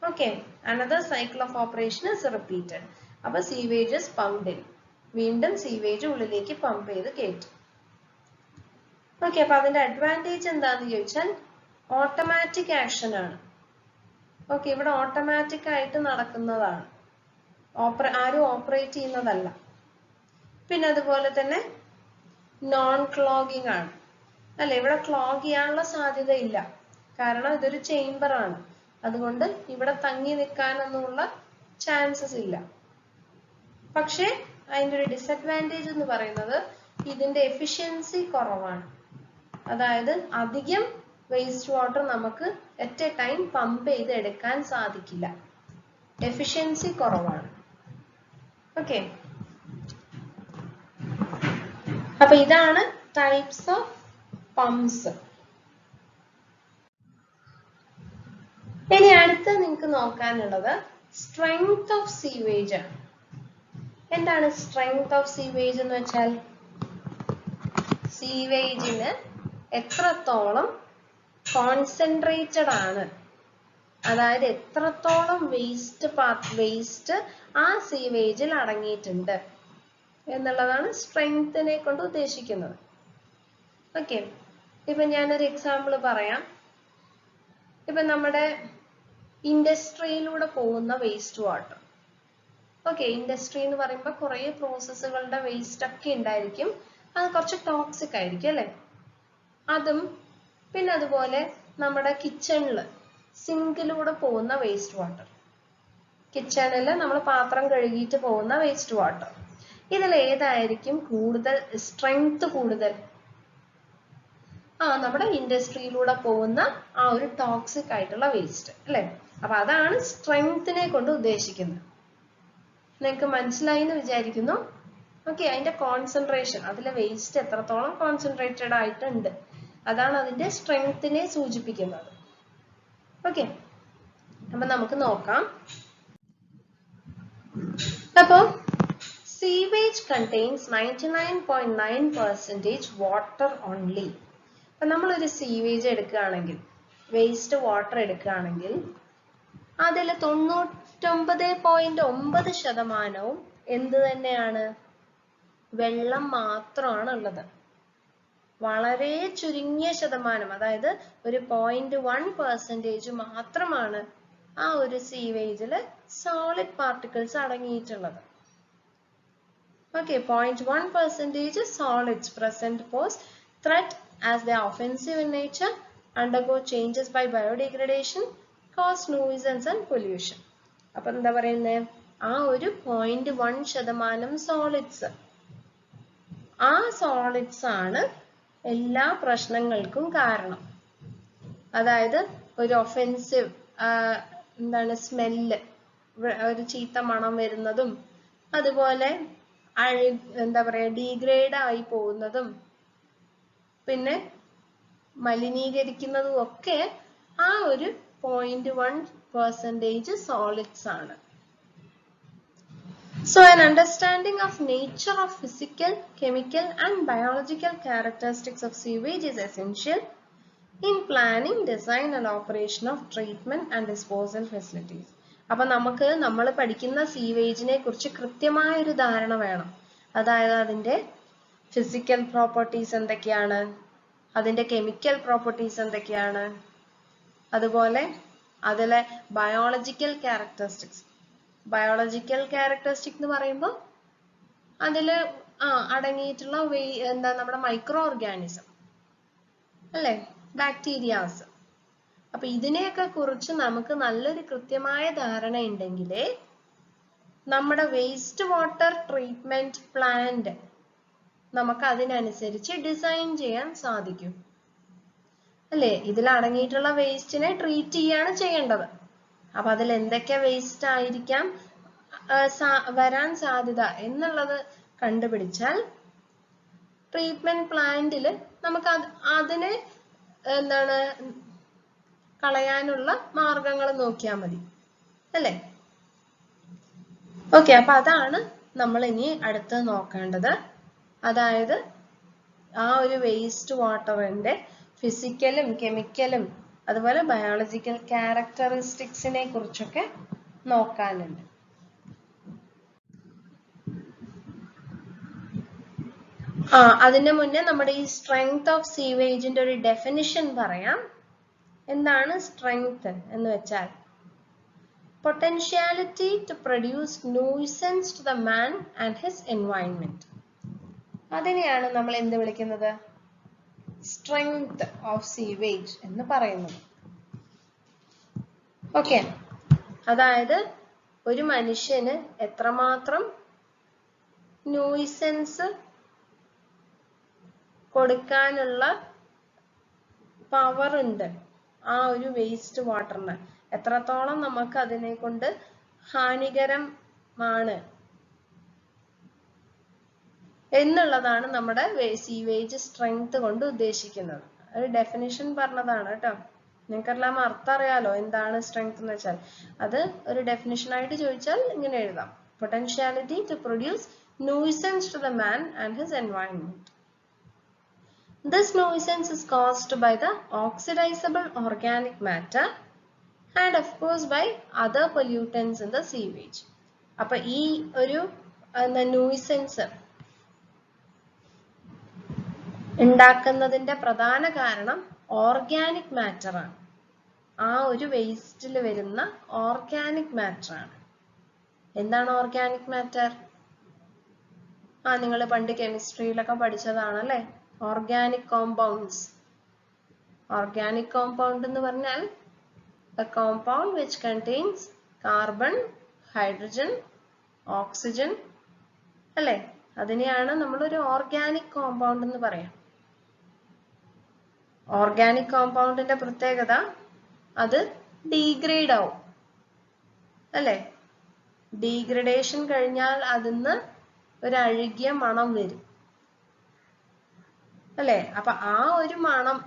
Speaker 1: Okay, another cycle of operation is repeated. അപ്പൊ sewage is pumped in. വീണ്ടും സീവേജ് ഉള്ളിലേക്ക് പമ്പ് ചെയ്ത് കയറ്റും. ഓക്കെ, അപ്പൊ അതിന്റെ അഡ്വാൻറ്റേജ് എന്താന്ന് ചോദിച്ചാൽ ഓട്ടോമാറ്റിക് ആക്ഷൻ ആണ്. ഓക്കെ, ഇവിടെ ഓട്ടോമാറ്റിക് ആയിട്ട് നടക്കുന്നതാണ്, ആരും ഓപ്പറേറ്റ് ചെയ്യുന്നതല്ല. പിന്നെ അതുപോലെ തന്നെ നോൺ ക്ലോഗിങ് ആണ് അല്ലെ. ഇവിടെ ക്ലോഗ് ചെയ്യാനുള്ള സാധ്യത ഇല്ല, കാരണം ഇതൊരു ചേംബർ ആണ്. അതുകൊണ്ട് ഇവിടെ തങ്ങി നിൽക്കാനൊന്നുമുള്ള ചാൻസസ് ഇല്ല. പക്ഷേ അതിൻ്റെ ഒരു ഡിസഡ്വാൻറ്റേജ് എന്ന് പറയുന്നത് ഇതിന്റെ എഫിഷ്യൻസി കുറവാണ്. അതായത് അധികം വേസ്റ്റ് വാട്ടർ നമുക്ക് അറ്റ് എ ടൈം പമ്പ് ചെയ്ത് എടുക്കാൻ സാധിക്കില്ല, എഫിഷ്യൻസി കുറവാണ്. ഓക്കെ, അപ്പൊ ഇതാണ് ടൈപ്സ് ഓഫ് പമ്പ്സ്. ഇനി അടുത്ത് നിങ്ങൾക്ക് നോക്കാനുള്ളത് സ്ട്രെങ്ത് ഓഫ് സീവേജ് ആണ്. എന്താണ് സ്ട്രെങ്ത് ഓഫ് സീവേജ് എന്ന് വെച്ചാൽ സീവേജിന് എത്രത്തോളം കോൺസെൻട്രേറ്റഡ് ആണ്, അതായത് എത്രത്തോളം വേസ്റ്റ് ആ സീവേജിൽ അടങ്ങിയിട്ടുണ്ട് എന്നുള്ളതാണ് സ്ട്രെങ്ത്തിനെ കൊണ്ട് ഉദ്ദേശിക്കുന്നത്. ഓക്കെ, ഇപ്പൊ ഞാനൊരു എക്സാമ്പിൾ പറയാം. ഇപ്പൊ നമ്മുടെ ഇൻഡസ്ട്രിയിലൂടെ പോകുന്ന വേസ്റ്റ് വാട്ടർ. ഓക്കെ, ഇൻഡസ്ട്രി എന്ന് പറയുമ്പോൾ കുറെ പ്രോസസ്സുകളുടെ വേസ്റ്റ് ഒക്കെ ഉണ്ടായിരിക്കും, അത് കുറച്ച് ടോക്സിക് ആയിരിക്കും അല്ലെ. അതും പിന്നെ അതുപോലെ നമ്മുടെ കിച്ചണില് സിങ്കിലൂടെ പോകുന്ന വേസ്റ്റ് വാട്ടർ, കിച്ചണില് നമ്മൾ പാത്രം കഴുകിയിട്ട് പോകുന്ന വേസ്റ്റ് വാട്ടർ, ഇതിൽ ഏതായിരിക്കും കൂടുതൽ സ്ട്രെങ്ത് കൂടുതൽ? നമ്മുടെ ഇൻഡസ്ട്രിയിലൂടെ പോകുന്ന ആ ഒരു ടോക്സിക് ആയിട്ടുള്ള വേസ്റ്റ് അല്ലെ. അപ്പൊ അതാണ് സ്ട്രെങ്ത്തിനെ കൊണ്ട് ഉദ്ദേശിക്കുന്നത്. നിങ്ങൾക്ക് മനസ്സിലായി എന്ന് വിചാരിക്കുന്നു. ഓക്കെ, അതിന്റെ കോൺസെൻട്രേഷൻ, അതിലെ വേസ്റ്റ് എത്രത്തോളം കോൺസെൻട്രേറ്റഡ് ആയിട്ടുണ്ട്, അതാണ് അതിന്റെ സ്ട്രെങ്ത്തിനെ സൂചിപ്പിക്കുന്നത്. ഓക്കെ, അപ്പൊ നമുക്ക് നോക്കാം. അപ്പൊ sewage contains 99.9% water only. അപ്പൊ നമ്മളൊരു സീവേജ് എടുക്കുകയാണെങ്കിൽ, വേസ്റ്റ് വാട്ടർ എടുക്കുകയാണെങ്കിൽ, അതിൽ 99.9% എന്ത് തന്നെയാണ്? വെള്ളം മാത്രമാണ് ഉള്ളത്. വളരെ ചുരുങ്ങിയ ശതമാനം, അതായത് ഒരു 0.1% മാത്രമാണ് ആ ഒരു സീവേജില് solid particles അടങ്ങിയിട്ടുള്ളത്. Okay, 0.1% solids present pose threat as they are offensive in nature, undergo changes by biodegradation, cause nuisance and pollution. അപ്പോൾ എന്താ പറയുന്നത്? ആ ഒരു 0.1% സോളിഡ്സ്, ആ സോളിഡ്സ് ആണ് എല്ലാ പ്രശ്നങ്ങൾക്കും കാരണം. അതായത് ഒരു ഒഫെൻസീവ് സ്മെല്ല്, ഒരു ചീത്ത മണം വരുന്നതും, അതുപോലെ ഡീഗ്രേഡ് ആയി പോകുന്നതും, പിന്നെ മലിനീകരിക്കുന്നതും ഒക്കെ ആ ഒരു 0.1% സോളിഡ്സ് ആണ്. So an understanding of nature of physical, chemical and biological characteristics of sewage is essential in planning, design and operation of treatment and disposal facilities. അപ്പൊ നമ്മൾ പഠിക്കുന്ന സീവേജിനെ കുറിച്ച് കൃത്യമായ ഒരു ധാരണ വേണം. അതായത് അതിന്റെ ഫിസിക്കൽ പ്രോപ്പർട്ടീസ് എന്തൊക്കെയാണ്, അതിന്റെ കെമിക്കൽ പ്രോപ്പർട്ടീസ് എന്തൊക്കെയാണ്, അതുപോലെ അതിലെ ബയോളജിക്കൽ ക്യാരക്ടറിസ്റ്റിക്സ്. ബയോളജിക്കൽ ക്യാരക്ടറിസ്റ്റിക് എന്ന് പറയുമ്പോൾ അതിൽ അടങ്ങിയിട്ടുള്ള നമ്മുടെ മൈക്രോ ഓർഗാനിസം അല്ലെ, ബാക്ടീരിയാസ്. അപ്പൊ ഇതിനെയൊക്കെ കുറിച്ച് നമുക്ക് നല്ലൊരു കൃത്യമായ ധാരണ ഉണ്ടെങ്കിലേ നമ്മുടെ വേസ്റ്റ് വാട്ടർ ട്രീറ്റ്മെന്റ് പ്ലാന്റ് നമുക്ക് അതിനനുസരിച്ച് ഡിസൈൻ ചെയ്യാൻ സാധിക്കും അല്ലേ. ഇതിൽ അടങ്ങിയിട്ടുള്ള വേസ്റ്റിനെ ട്രീറ്റ് ചെയ്യാണ് ചെയ്യേണ്ടത്. അപ്പൊ അതിൽ എന്തൊക്കെ വേസ്റ്റ് ആയിരിക്കാം വരാൻ സാധ്യത എന്നുള്ളത് കണ്ടുപിടിച്ചാൽ ട്രീറ്റ്മെന്റ് പ്ലാന്റിൽ നമുക്ക് അതിനെ കളയാനുള്ള മാർഗങ്ങൾ നോക്കിയാൽ മതി അല്ലേ. ഓക്കെ, അപ്പൊ അതാണ് നമ്മൾ ഇനി അടുത്ത് നോക്കേണ്ടത്. അതായത് ആ ഒരു വേസ്റ്റ് വാട്ടറിന്റെ ഫിസിക്കലും കെമിക്കലും അതുപോലെ ബയോളജിക്കൽ ക്യാരക്ടറിസ്റ്റിക്സിനെ കുറിച്ചൊക്കെ നോക്കാനുണ്ട്. അതിന് മുന്നേ നമ്മുടെ ഈ സ്ട്രെങ്ത് ഓഫ് സീവേജിന്റെ ഒരു ഡെഫിനിഷൻ പറയാം. എന്താണ് സ്ട്രെങ്ത് എന്ന് വെച്ചാൽ? Potentiality to produce nuisance to the man and his environment. അതിനെയാണ് നമ്മൾ എന്ത് വിളിക്കുന്നത്? സ്ട്രെങ്ത് ഓഫ് സീവേജ് എന്ന് പറയുന്നത്. ഓക്കെ, അതായത് ഒരു മനുഷ്യന് എത്രമാത്രം ന്യൂസൻസ് കൊടുക്കാനുള്ള പവർ ഉണ്ട് ആ ഒരു വേസ്റ്റ് വാട്ടറിന്, എത്രത്തോളം നമുക്ക് അതിനെ കൊണ്ട് ഹാനികരമാണ് എന്നുള്ളതാണ് നമ്മുടെ സീവേജ് സ്ട്രെങ്ത് കൊണ്ട് ഉദ്ദേശിക്കുന്നത്. ഒരു ഡെഫിനിഷൻ പറഞ്ഞതാണ് കേട്ടോ. നിങ്ങൾക്കെല്ലാം അർത്ഥം അറിയാലോ എന്താണ് സ്ട്രെങ്ത് എന്ന് വെച്ചാൽ. അത് ഒരു ഡെഫിനിഷൻ ആയിട്ട് ചോദിച്ചാൽ ഇങ്ങനെ എഴുതാം: potentiality to produce nuisance to the man and his environment. This nuisance is caused by the oxidizable organic matter and of course by other pollutants in the sewage. അപ്പൊ ഈ ഒരു ന്യൂസൻസ് ഉണ്ടാക്കുന്നതിന്റെ പ്രധാന കാരണം ഓർഗാനിക് മാറ്റർ ആണ്. ആ ഒരു വേസ്റ്റിൽ വരുന്ന ഓർഗാനിക് മാറ്റർ ആണ്. എന്താണ് ഓർഗാനിക് മാറ്റർ? നിങ്ങൾ പണ്ട് കെമിസ്ട്രിയിലൊക്കെ പഠിച്ചതാണല്ലേ, ഓർഗാനിക് കോമ്പൗണ്ട്സ്. ഓർഗാനിക് കോമ്പൗണ്ട് എന്ന് പറഞ്ഞാൽ a compound which contains carbon, hydrogen, oxygen അല്ലേ, അതിനെയാണ് നമ്മൾ ഒരു ഓർഗാനിക് കോമ്പൗണ്ട് എന്ന് പറയാം. ഓർഗാനിക് കോമ്പൗണ്ടിന്റെ പ്രത്യേകത അത് ഡീഗ്രേഡ് ആവും അല്ലെ? ഡീഗ്രഡേഷൻ കഴിഞ്ഞാൽ അതിന്ന് ഒരു അഴുകിയ മണം വരും അല്ലെ? അപ്പൊ ആ ഒരു മണം,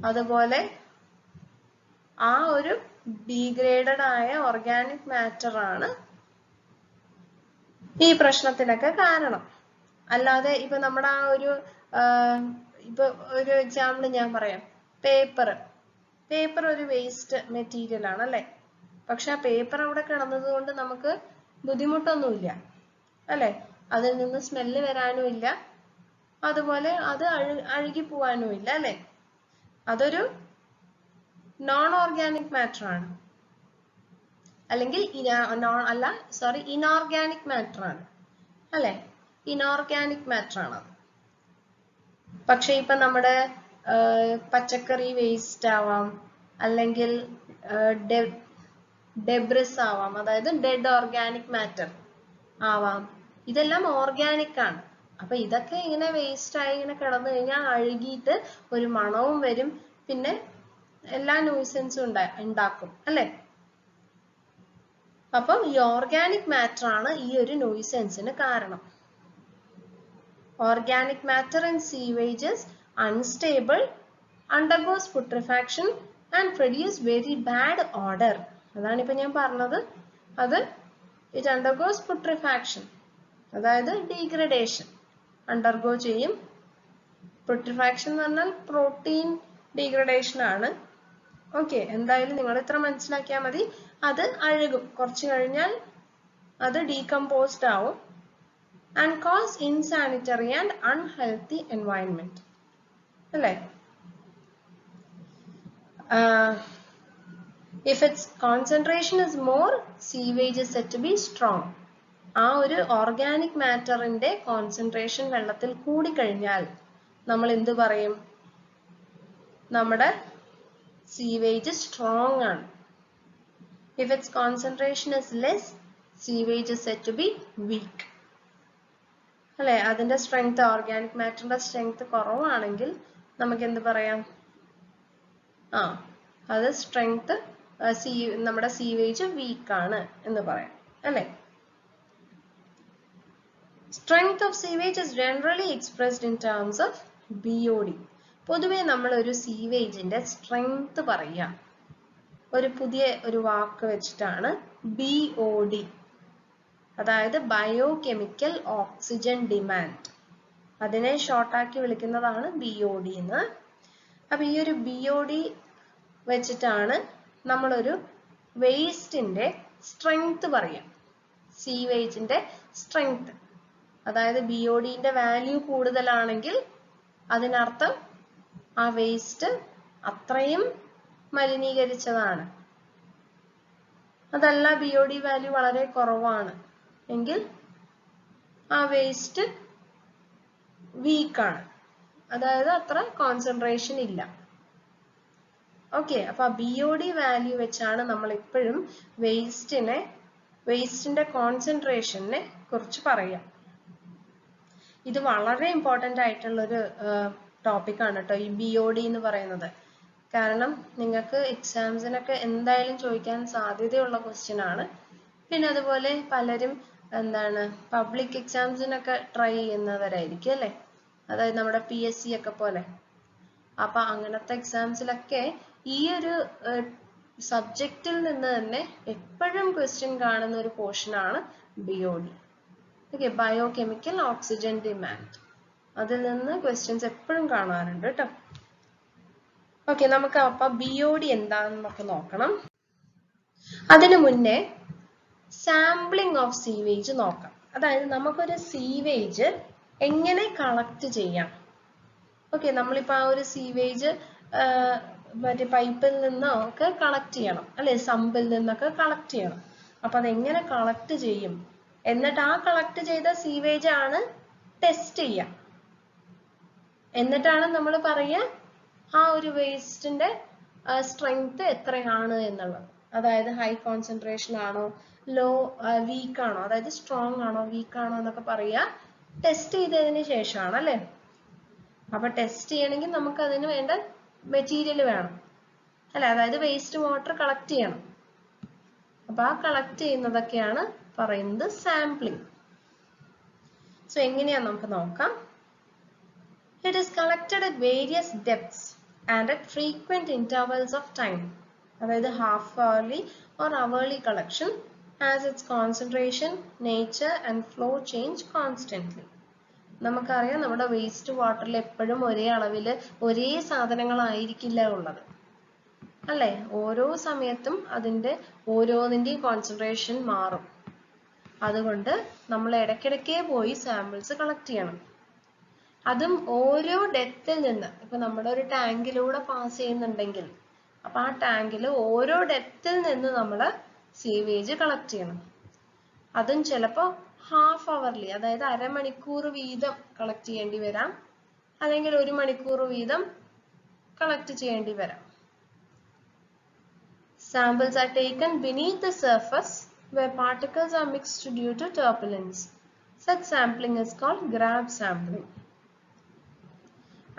Speaker 1: അതുപോലെ ആ ഒരു ഡീഗ്രേഡഡ് ആയ ഓർഗാനിക് മാറ്റർ ആണ് ഈ പ്രശ്നത്തിനൊക്കെ കാരണം. അല്ലാതെ ഇപ്പൊ നമ്മുടെ ആ ഒരു ഇപ്പൊ ഒരു എക്സാമ്പിൾ ഞാൻ പറയാം. പേപ്പർ ഒരു വേസ്റ്റ് മെറ്റീരിയൽ ആണ് അല്ലെ? പക്ഷെ ആ പേപ്പർ അവിടെ കിടന്നത് കൊണ്ട് നമുക്ക് ബുദ്ധിമുട്ടൊന്നുമില്ല അല്ലെ? അതിൽ നിന്ന് സ്മെല്ല് വരാനും ഇല്ല, അതുപോലെ അത് അഴുകി പോവാനും ഇല്ല അല്ലെ? അതൊരു നോൺ ഓർഗാനിക് മാറ്റർ ആണ്, അല്ലെങ്കിൽ ഇനോർഗാനിക് മാറ്റർ ആണ് അല്ലെ? ഇനോർഗാനിക് മാറ്റർ ആണ്. പക്ഷെ ഇപ്പൊ നമ്മുടെ പച്ചക്കറി വേസ്റ്റ് ആവാം, അല്ലെങ്കിൽ ഡെബ്രിസ് ആവാം, അതായത് ഡെഡ് ഓർഗാനിക് മാറ്റർ ആവാം. ഇതെല്ലാം ഓർഗാനിക് ആണ്. അപ്പൊ ഇതൊക്കെ ഇങ്ങനെ വേസ്റ്റ് ആയി ഇങ്ങനെ കിടന്നു കഴിഞ്ഞാൽ അഴുകിയിട്ട് ഒരു മണവും വരും, പിന്നെ എല്ലാ ന്യൂസൻസും ഉണ്ടാക്കും അല്ലെ? അപ്പം ഈ ഓർഗാനിക് മാറ്റർ ആണ് ഈ ഒരു ന്യൂസൻസിന് കാരണം. Organic matter in sewage is unstable, undergoes putrefaction and produce very bad odor. അതാണ് ഇപ്പൊ ഞാൻ പറഞ്ഞത്. അത് it undergoes putrefaction, അതായത് degradation undergo ചെയ്യും. Putrefaction എന്ന് പറഞ്ഞാൽ പ്രോട്ടീൻ degradation ആണ്. ഓക്കെ, എന്തായാലും നിങ്ങൾ ഇത്ര മനസ്സിലാക്കിയാൽ മതി. അത് അഴുകും, കുറച്ച് കഴിഞ്ഞാൽ അത് ഡീകമ്പോസ്ഡ് ആവും and cause insanitary and unhealthy environment. അല്ലേ? If its concentration is more, sewage is said to be strong. ആ ഒരു ഓർഗാനിക് മാറ്ററിന്റെ കോൺസെൻട്രേഷൻ വെള്ളത്തിൽ കൂടി കഴിഞ്ഞാൽ നമ്മൾ എന്ത് പറയും? നമ്മുടെ sewage സ്ട്രോങ് ആണ്. If its concentration is less, sewage is said to be weak. അല്ലെ? അതിന്റെ സ്ട്രെങ്ത്, ഓർഗാനിക് മാറ്ററിന്റെ സ്ട്രെങ്ത് കുറവാണെങ്കിൽ നമുക്ക് എന്ത് പറയാം? അത് സ്ട്രെങ്ത്, നമ്മുടെ സീവേജ് വീക്ക് ആണ് എന്ന് പറയാം അല്ലെ? Strength of sewage is generally expressed in terms of BOD. പൊതുവെ നമ്മൾ ഒരു സീവേജിന്റെ സ്ട്രെങ്ത് പറയാം ഒരു പുതിയ ഒരു വാക്ക് വെച്ചിട്ടാണ്, BOD. അതായത് ബയോകെമിക്കൽ ഓക്സിജൻ ഡിമാൻഡ്. അതിനെ ഷോർട്ടാക്കി വിളിക്കുന്നതാണ് BOD എന്ന്. അപ്പൊ ഈ ഒരു BOD വെച്ചിട്ടാണ് നമ്മളൊരു വേസ്റ്റിന്റെ സ്ട്രെങ്ത് പറയാം, സീവേജിന്റെ സ്ട്രെങ്ത്. അതായത് BODന്റെ വാല്യൂ കൂടുതലാണെങ്കിൽ അതിനർത്ഥം ആ വേസ്റ്റ് അത്രയും മലിനീകരിച്ചതാണ്. അതല്ല, BOD വാല്യൂ വളരെ കുറവാണ് എങ്കിൽ ആ വേസ്റ്റ് വീക്കാണ്, അതായത് അത്ര കോൺസെൻട്രേഷൻ ഇല്ല. ഓക്കെ, അപ്പൊ BOD വാല്യൂ വെച്ചാണ് നമ്മൾ എപ്പോഴും വേസ്റ്റിന്റെ കോൺസെൻട്രേഷനെ കുറിച്ച് പറയാം. ഇത് വളരെ ഇമ്പോർട്ടന്റ് ആയിട്ടുള്ളൊരു ടോപ്പിക് ആണ് കേട്ടോ, ഈ BOD എന്ന് പറയുന്നത്. കാരണം നിങ്ങൾക്ക് എക്സാംസിനൊക്കെ എന്തായാലും ചോദിക്കാൻ സാധ്യതയുള്ള ക്വസ്റ്റ്യൻ ആണ്. പിന്നെ അതുപോലെ പലരും പബ്ലിക് എക്സാംസിനൊക്കെ ട്രൈ ചെയ്യുന്നവരായിരിക്കും അല്ലെ? അതായത് നമ്മുടെ PSC ഒക്കെ പോലെ. അപ്പൊ അങ്ങനത്തെ എക്സാംസിലൊക്കെ ഈ ഒരു സബ്ജക്റ്റിൽ നിന്ന് തന്നെ എപ്പോഴും ക്വസ്റ്റ്യൻ കാണുന്ന ഒരു പോർഷൻ ആണ് BOD. Okay, biochemical oxygen demand. അതിൽ നിന്ന് ക്വസ്റ്റ്യൻസ് എപ്പോഴും കാണാറുണ്ട് കേട്ടോ. ഓക്കെ, നമുക്ക് അപ്പൊ BOD എന്താണെന്ന് നമുക്ക് നോക്കണം. അതിനു മുന്നേ സാമ്പിളിംഗ് ഓഫ് സീവേജ് നോക്കാം. അതായത് നമുക്കൊരു സീവേജ് എങ്ങനെ കളക്ട് ചെയ്യാം. ഓക്കെ, നമ്മളിപ്പോ ആ ഒരു സീവേജ് മറ്റേ പൈപ്പിൽ നിന്നോ ഒക്കെ കളക്ട് ചെയ്യണം അല്ലെ? സമ്പിൽ നിന്നൊക്കെ കളക്ട് ചെയ്യണം. അപ്പൊ അതെങ്ങനെ കളക്ട് ചെയ്യും? എന്നിട്ട് ആ കളക്ട് ചെയ്ത സീവേജ് ആണ് ടെസ്റ്റ് ചെയ്യാം. എന്നിട്ടാണ് നമ്മൾ പറയുക ആ ഒരു വേസ്റ്റിന്റെ സ്ട്രെങ്ത് എത്രയാണ് എന്നുള്ളത്. അതായത് ഹൈ കോൺസെൻട്രേഷൻ ആണോ, വീക്ക് ആണോ, അതായത് സ്ട്രോങ് ആണോ, വീക്ക് ആണോ എന്നൊക്കെ പറയുക ടെസ്റ്റ് ചെയ്തതിന് ശേഷമാണ് അല്ലെ? അപ്പൊ ടെസ്റ്റ് ചെയ്യണമെങ്കിൽ നമുക്ക് അതിന് വേണ്ട മെറ്റീരിയൽ വേണം അല്ലെ, അതായത് വേസ്റ്റ് വാട്ടർ കളക്ട് ചെയ്യണം. അപ്പൊ ആ കളക്ട് ചെയ്യുന്നതൊക്കെയാണ് പറയുന്നത് സാമ്പിളിംഗ്. സോ എങ്ങനെയാ നമുക്ക് നോക്കാം. It is collected at various depths and at frequent intervals of time. അതായത് half hourly or hourly collection as its concentration, nature and flow change constantly. നമുക്കറിയാം നമ്മുടെ വേസ്റ്റ് വാട്ടറിൽ എപ്പോഴും ഒരേ അളവിൽ ഒരേ സാധനങ്ങളായിരിക്കില്ല ഉള്ളത് അല്ലേ. ഓരോ സമയത്തും അതിൻ്റെ ഓരോന്നിൻ്റെയും കോൺസെൻട്രേഷൻ മാറും. അതുകൊണ്ട് നമ്മൾ ഇടയ്ക്കിടയ്ക്ക് പോയി സാമ്പിൾസ് കളക്ട് ചെയ്യണം. അതും ഓരോ ഡെപ്തിൽ നിന്ന്. ഇപ്പൊ നമ്മുടെ ഒരു ടാങ്കിലൂടെ പാസ് ചെയ്യുന്നുണ്ടെങ്കിൽ അപ്പൊ ആ ടാങ്കിൽ ഓരോ ഡെപ്തിൽ നിന്ന് നമ്മൾ സീവേജ് കളക്ട് ചെയ്യണം. അതും ചിലപ്പോൾ ഹാഫ് അവർലി, അതായത് അരമണിക്കൂർ വീതം കളക്ട് ചെയ്യേണ്ടി വരാം, അല്ലെങ്കിൽ 1 മണിക്കൂർ വീതം കളക്ട് ചെയ്യേണ്ടി വരാം. Samples are taken beneath the surface where particles are mixed due to turbulence. Such sampling is called grab sampling.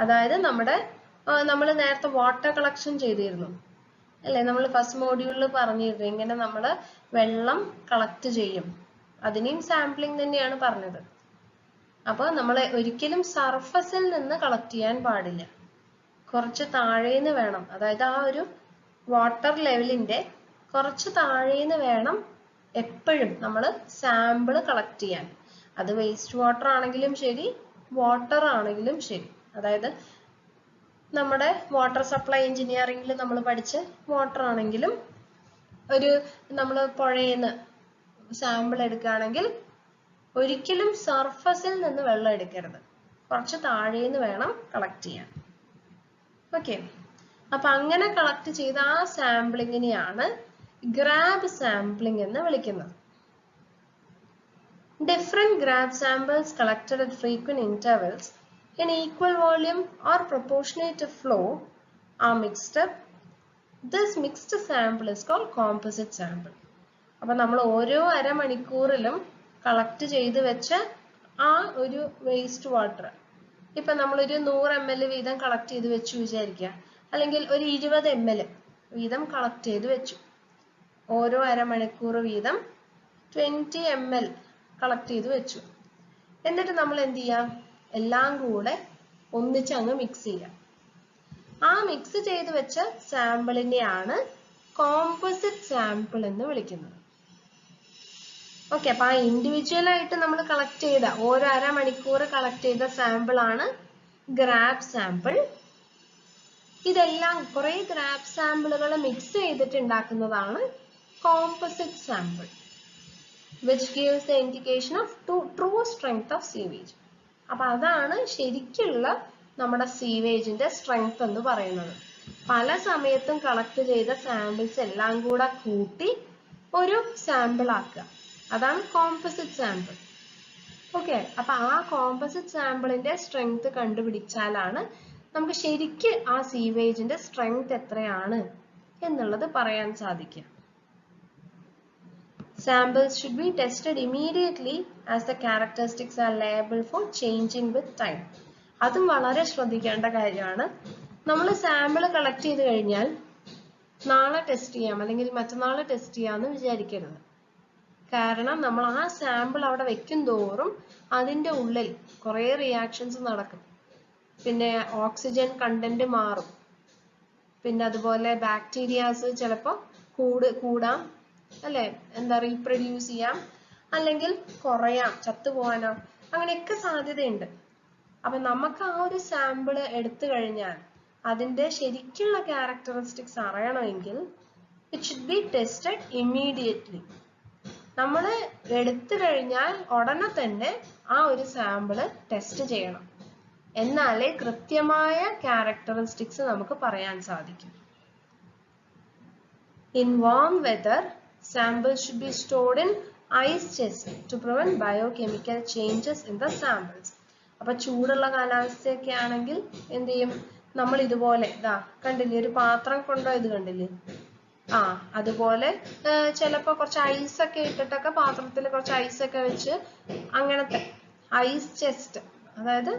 Speaker 1: അതായത് നമ്മൾ നേരത്തെ വാട്ടർ കളക്ഷൻ ചെയ്തിരുന്നു അല്ലേ, നമ്മൾ ഫസ്റ്റ് മോഡ്യൂളിൽ പറഞ്ഞിരുന്നു ഇങ്ങനെ നമ്മൾ വെള്ളം കളക്ട് ചെയ്യും, അതിനെയും സാമ്പിളിംഗ് തന്നെയാണ് പറഞ്ഞത്. അപ്പോൾ നമ്മൾ ഒരിക്കലും സർഫസിൽ നിന്ന് കളക്ട് ചെയ്യാൻ പാടില്ല, കുറച്ച് താഴേന്ന് വേണം. അതായത് ആ ഒരു വാട്ടർ ലെവലിന്റെ കുറച്ച് താഴേന്ന് വേണം എപ്പോഴും നമ്മൾ സാമ്പിൾ കളക്ട് ചെയ്യാൻ. അത് വേസ്റ്റ് വാട്ടർ ആണെങ്കിലും ശരി, വാട്ടർ ആണെങ്കിലും ശരി. അതായത് നമ്മുടെ വാട്ടർ സപ്ലൈ എഞ്ചിനീയറിംഗിൽ നമ്മൾ പഠിച്ച വാട്ടർ ആണെങ്കിലും നമ്മൾ പുഴയിന്ന് സാമ്പിൾ എടുക്കുകയാണെങ്കിൽ ഒരിക്കലും സർഫസിൽ നിന്ന് വെള്ളം എടുക്കരുത്, കുറച്ച് താഴേന്ന് വേണം കളക്ട് ചെയ്യാൻ. ഓക്കെ, അപ്പൊ അങ്ങനെ കളക്ട് ചെയ്ത ആ സാമ്പിളിങ്ങിനെയാണ് ഗ്രാബ് സാമ്പിളിംഗ് എന്ന് വിളിക്കുന്നത്. Different grab samples collected at frequent intervals in equal volume or proportionate flow are mixed up. This mixed sample is called composite sample. അപ്പോൾ നമ്മൾ ഓരോ അരമണിക്കൂറിലും കളക്ട് ചെയ്ത് വെച്ച ആ ഒരു വേസ്റ്റ് വാട്ടർ, ഇപ്പൊ നമ്മളൊരു 100 ml വീതം കളക്ട് ചെയ്ത് വെച്ചു വിചാരിക്കുക, അല്ലെങ്കിൽ ഒരു 20 ml വീതം കളക്ട് ചെയ്ത് വെച്ചു. ഓരോ അരമണിക്കൂർ വീതം 20 ml കളക്ട് ചെയ്ത് വെച്ചു. എന്നിട്ട് നമ്മൾ എന്ത് ചെയ്യാം, എല്ലാം കൂടെ ഒന്നിച്ച് അങ്ങ് മിക്സ് ചെയ്യാം. ആ മിക്സ് ചെയ്ത് വെച്ച സാമ്പിളിനെയാണ് കോമ്പോസിറ്റ് സാമ്പിൾ എന്ന് വിളിക്കുന്നത്. ഓക്കെ, അപ്പൊ ആ ഇൻഡിവിജ്വൽ ആയിട്ട് നമ്മൾ കളക്ട് ചെയ്ത ഓരോ അരമണിക്കൂർ കളക്ട് ചെയ്ത സാമ്പിൾ ആണ് ഗ്രാബ് സാമ്പിൾ. ഇതെല്ലാം കുറെ ഗ്രാബ് സാമ്പിളുകൾ മിക്സ് ചെയ്തിട്ട് ഉണ്ടാക്കുന്നതാണ് composite sample, which gives the indication of true strength of sewage. അപ്പൊ അതാണ് ശരിക്കുള്ള നമ്മുടെ സീവേജിന്റെ സ്ട്രെങ്ത് എന്ന് പറയുന്നത്. പല സമയത്തും കളക്ട് ചെയ്ത സാമ്പിൾസ് എല്ലാം കൂടെ കൂട്ടി ഒരു സാമ്പിൾ ആക്കുക, അതാണ് കോമ്പോസിറ്റ് സാമ്പിൾ. ഓക്കെ, അപ്പൊ ആ കോമ്പോസിറ്റ് സാമ്പിളിന്റെ സ്ട്രെങ്ത് കണ്ടുപിടിച്ചാലാണ് നമുക്ക് ശരിക്ക് ആ സീവേജിന്റെ സ്ട്രെങ്ത് എത്രയാണ് എന്നുള്ളത് പറയാൻ സാധിക്കുക. Samples should be tested immediately as the characteristics are liable for changing with time. അതും വളരെ ശ്രദ്ധിക്കേണ്ട കാര്യമാണ്. നമ്മൾ സാമ്പിൾ കളക്ട് ചെയ്ത് കഴിഞ്ഞാൽ നാളെ ടെസ്റ്റ് ചെയ്യാം അല്ലെങ്കിൽ മറ്റന്നാൾ ടെസ്റ്റ് ചെയ്യാമെന്ന് വിചാരിക്കരുത്. കാരണം നമ്മൾ ആ സാമ്പിൾ അവിടെ വെക്കും തോറും അതിൻ്റെ ഉള്ളിൽ കുറേ റിയാക്ഷൻസ് നടക്കും. പിന്നെ ഓക്സിജൻ കണ്ടന്റ് മാറും, പിന്നെ അതുപോലെ ബാക്ടീരിയാസ് ചിലപ്പോൾ കൂടാം അല്ലെ, റീപ്രൊഡ്യൂസ് ചെയ്യാം, അല്ലെങ്കിൽ കുറയാം, ചത്തുപോകാനോ, അങ്ങനെയൊക്കെ സാധ്യതയുണ്ട്. അപ്പൊ നമുക്ക് ആ ഒരു സാമ്പിൾ എടുത്തു കഴിഞ്ഞാൽ അതിന്റെ ശരിക്കുള്ള ക്യാരക്ടറിസ്റ്റിക്സ് അറിയണമെങ്കിൽ it should be tested immediately. നമ്മൾ എടുത്തു കഴിഞ്ഞാൽ ഉടനെ തന്നെ ആ ഒരു സാമ്പിൾ ടെസ്റ്റ് ചെയ്യണം, എന്നാലേ കൃത്യമായ ക്യാരക്ടറിസ്റ്റിക്സ് നമുക്ക് പറയാൻ സാധിക്കും. In warm weather, samples should be stored in ice chests to prevent biochemical changes in the samples. അപ്പോൾ ചൂടുള്ള കാലാവസ്ഥയൊക്കെ ആണെങ്കിൽ എന്ത് ചെയ്യും, നമ്മൾ ഇതുപോലെ കണ്ടില്ലേ, ഒരു പാത്രം കൊണ്ടോ ഇത് കണ്ടില്ലേ, അതുപോലെ ചിലപ്പോൾ കുറച്ച് ഐസൊക്കെ ഇട്ടിട്ടൊക്കെ പാത്രത്തിൽ കുറച്ച് ഐസൊക്കെ വെച്ച് അങ്ങനത്തെ ഐസ് ചെസ്റ്റ്, അതായത്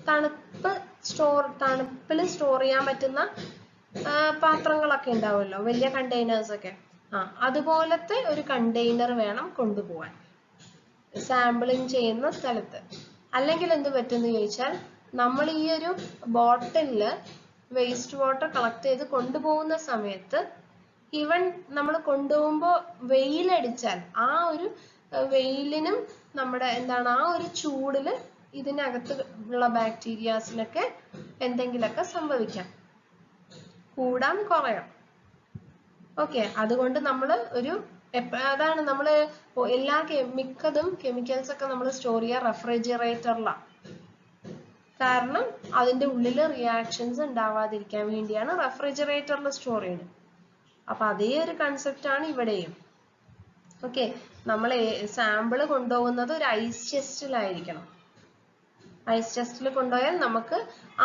Speaker 1: തണുപ്പിൽ സ്റ്റോർ ചെയ്യാൻ പറ്റുന്ന പാത്രങ്ങളൊക്കെ ഉണ്ടാവുമല്ലോ, വലിയ കണ്ടെയ്നേഴ്സ് ഒക്കെ. അതുപോലത്തെ ഒരു കണ്ടെയ്നർ വേണം കൊണ്ടുപോകാൻ സാമ്പിളിങ് ചെയ്യുന്ന സ്ഥലത്ത്. അല്ലെങ്കിൽ എന്ത് പറ്റുമെന്ന് ചോദിച്ചാൽ, നമ്മൾ ഈ ഒരു ബോട്ടിലില് വേസ്റ്റ് വാട്ടർ കളക്ട് ചെയ്ത് കൊണ്ടുപോകുന്ന സമയത്ത് ഈവൻ നമ്മൾ കൊണ്ടുപോകുമ്പോൾ വെയിലടിച്ചാൽ ആ ഒരു വെയിലിനും നമ്മുടെ ആ ഒരു ചൂടില് ഇതിനകത്ത് ഉള്ള ബാക്ടീരിയാസിനൊക്കെ എന്തെങ്കിലുമൊക്കെ സംഭവിക്കാം, കൂടാൻ കുറയാം. ഓക്കെ, അതുകൊണ്ട് നമ്മൾ അതാണ് നമ്മൾ മിക്കതും കെമിക്കൽസ് ഒക്കെ നമ്മൾ സ്റ്റോർ ചെയ്യുക റെഫ്രിജറേറ്ററിലാണ്. കാരണം അതിന്റെ ഉള്ളിൽ റിയാക്ഷൻസ് ഉണ്ടാവാതിരിക്കാൻ വേണ്ടിയാണ് റെഫ്രിജറേറ്ററിൽ സ്റ്റോർ ചെയ്യുന്നത്. അപ്പൊ അതേ ഒരു കൺസെപ്റ്റ് ആണ് ഇവിടെയും. ഓക്കെ, നമ്മൾ സാമ്പിള് കൊണ്ടുപോകുന്നത് ഒരു ഐസ് ചെസ്റ്റിലായിരിക്കണം. ഐസ് ചെസ്റ്റിൽ കൊണ്ടുപോയാൽ നമുക്ക്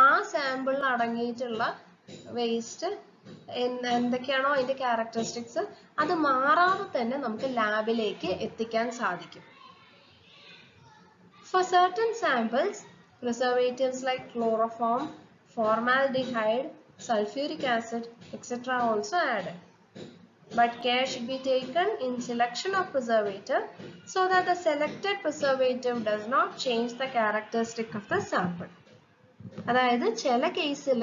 Speaker 1: ആ സാമ്പിളിൽ അടങ്ങിയിട്ടുള്ള വേസ്റ്റ് എന്തൊക്കെയാണോ അതിന്റെ ക്യാരക്ടറിസ്റ്റിക്സ് അത് മാറാതെ തന്നെ നമുക്ക് ലാബിലേക്ക് എത്തിക്കാൻ സാധിക്കും. For certain samples, preservatives like chloroform, formaldehyde, sulfuric acid, etc. are also added. But care should be taken in selection of preservative so that the selected preservative does not change the characteristic of the sample. അതായത് ചില കേസിൽ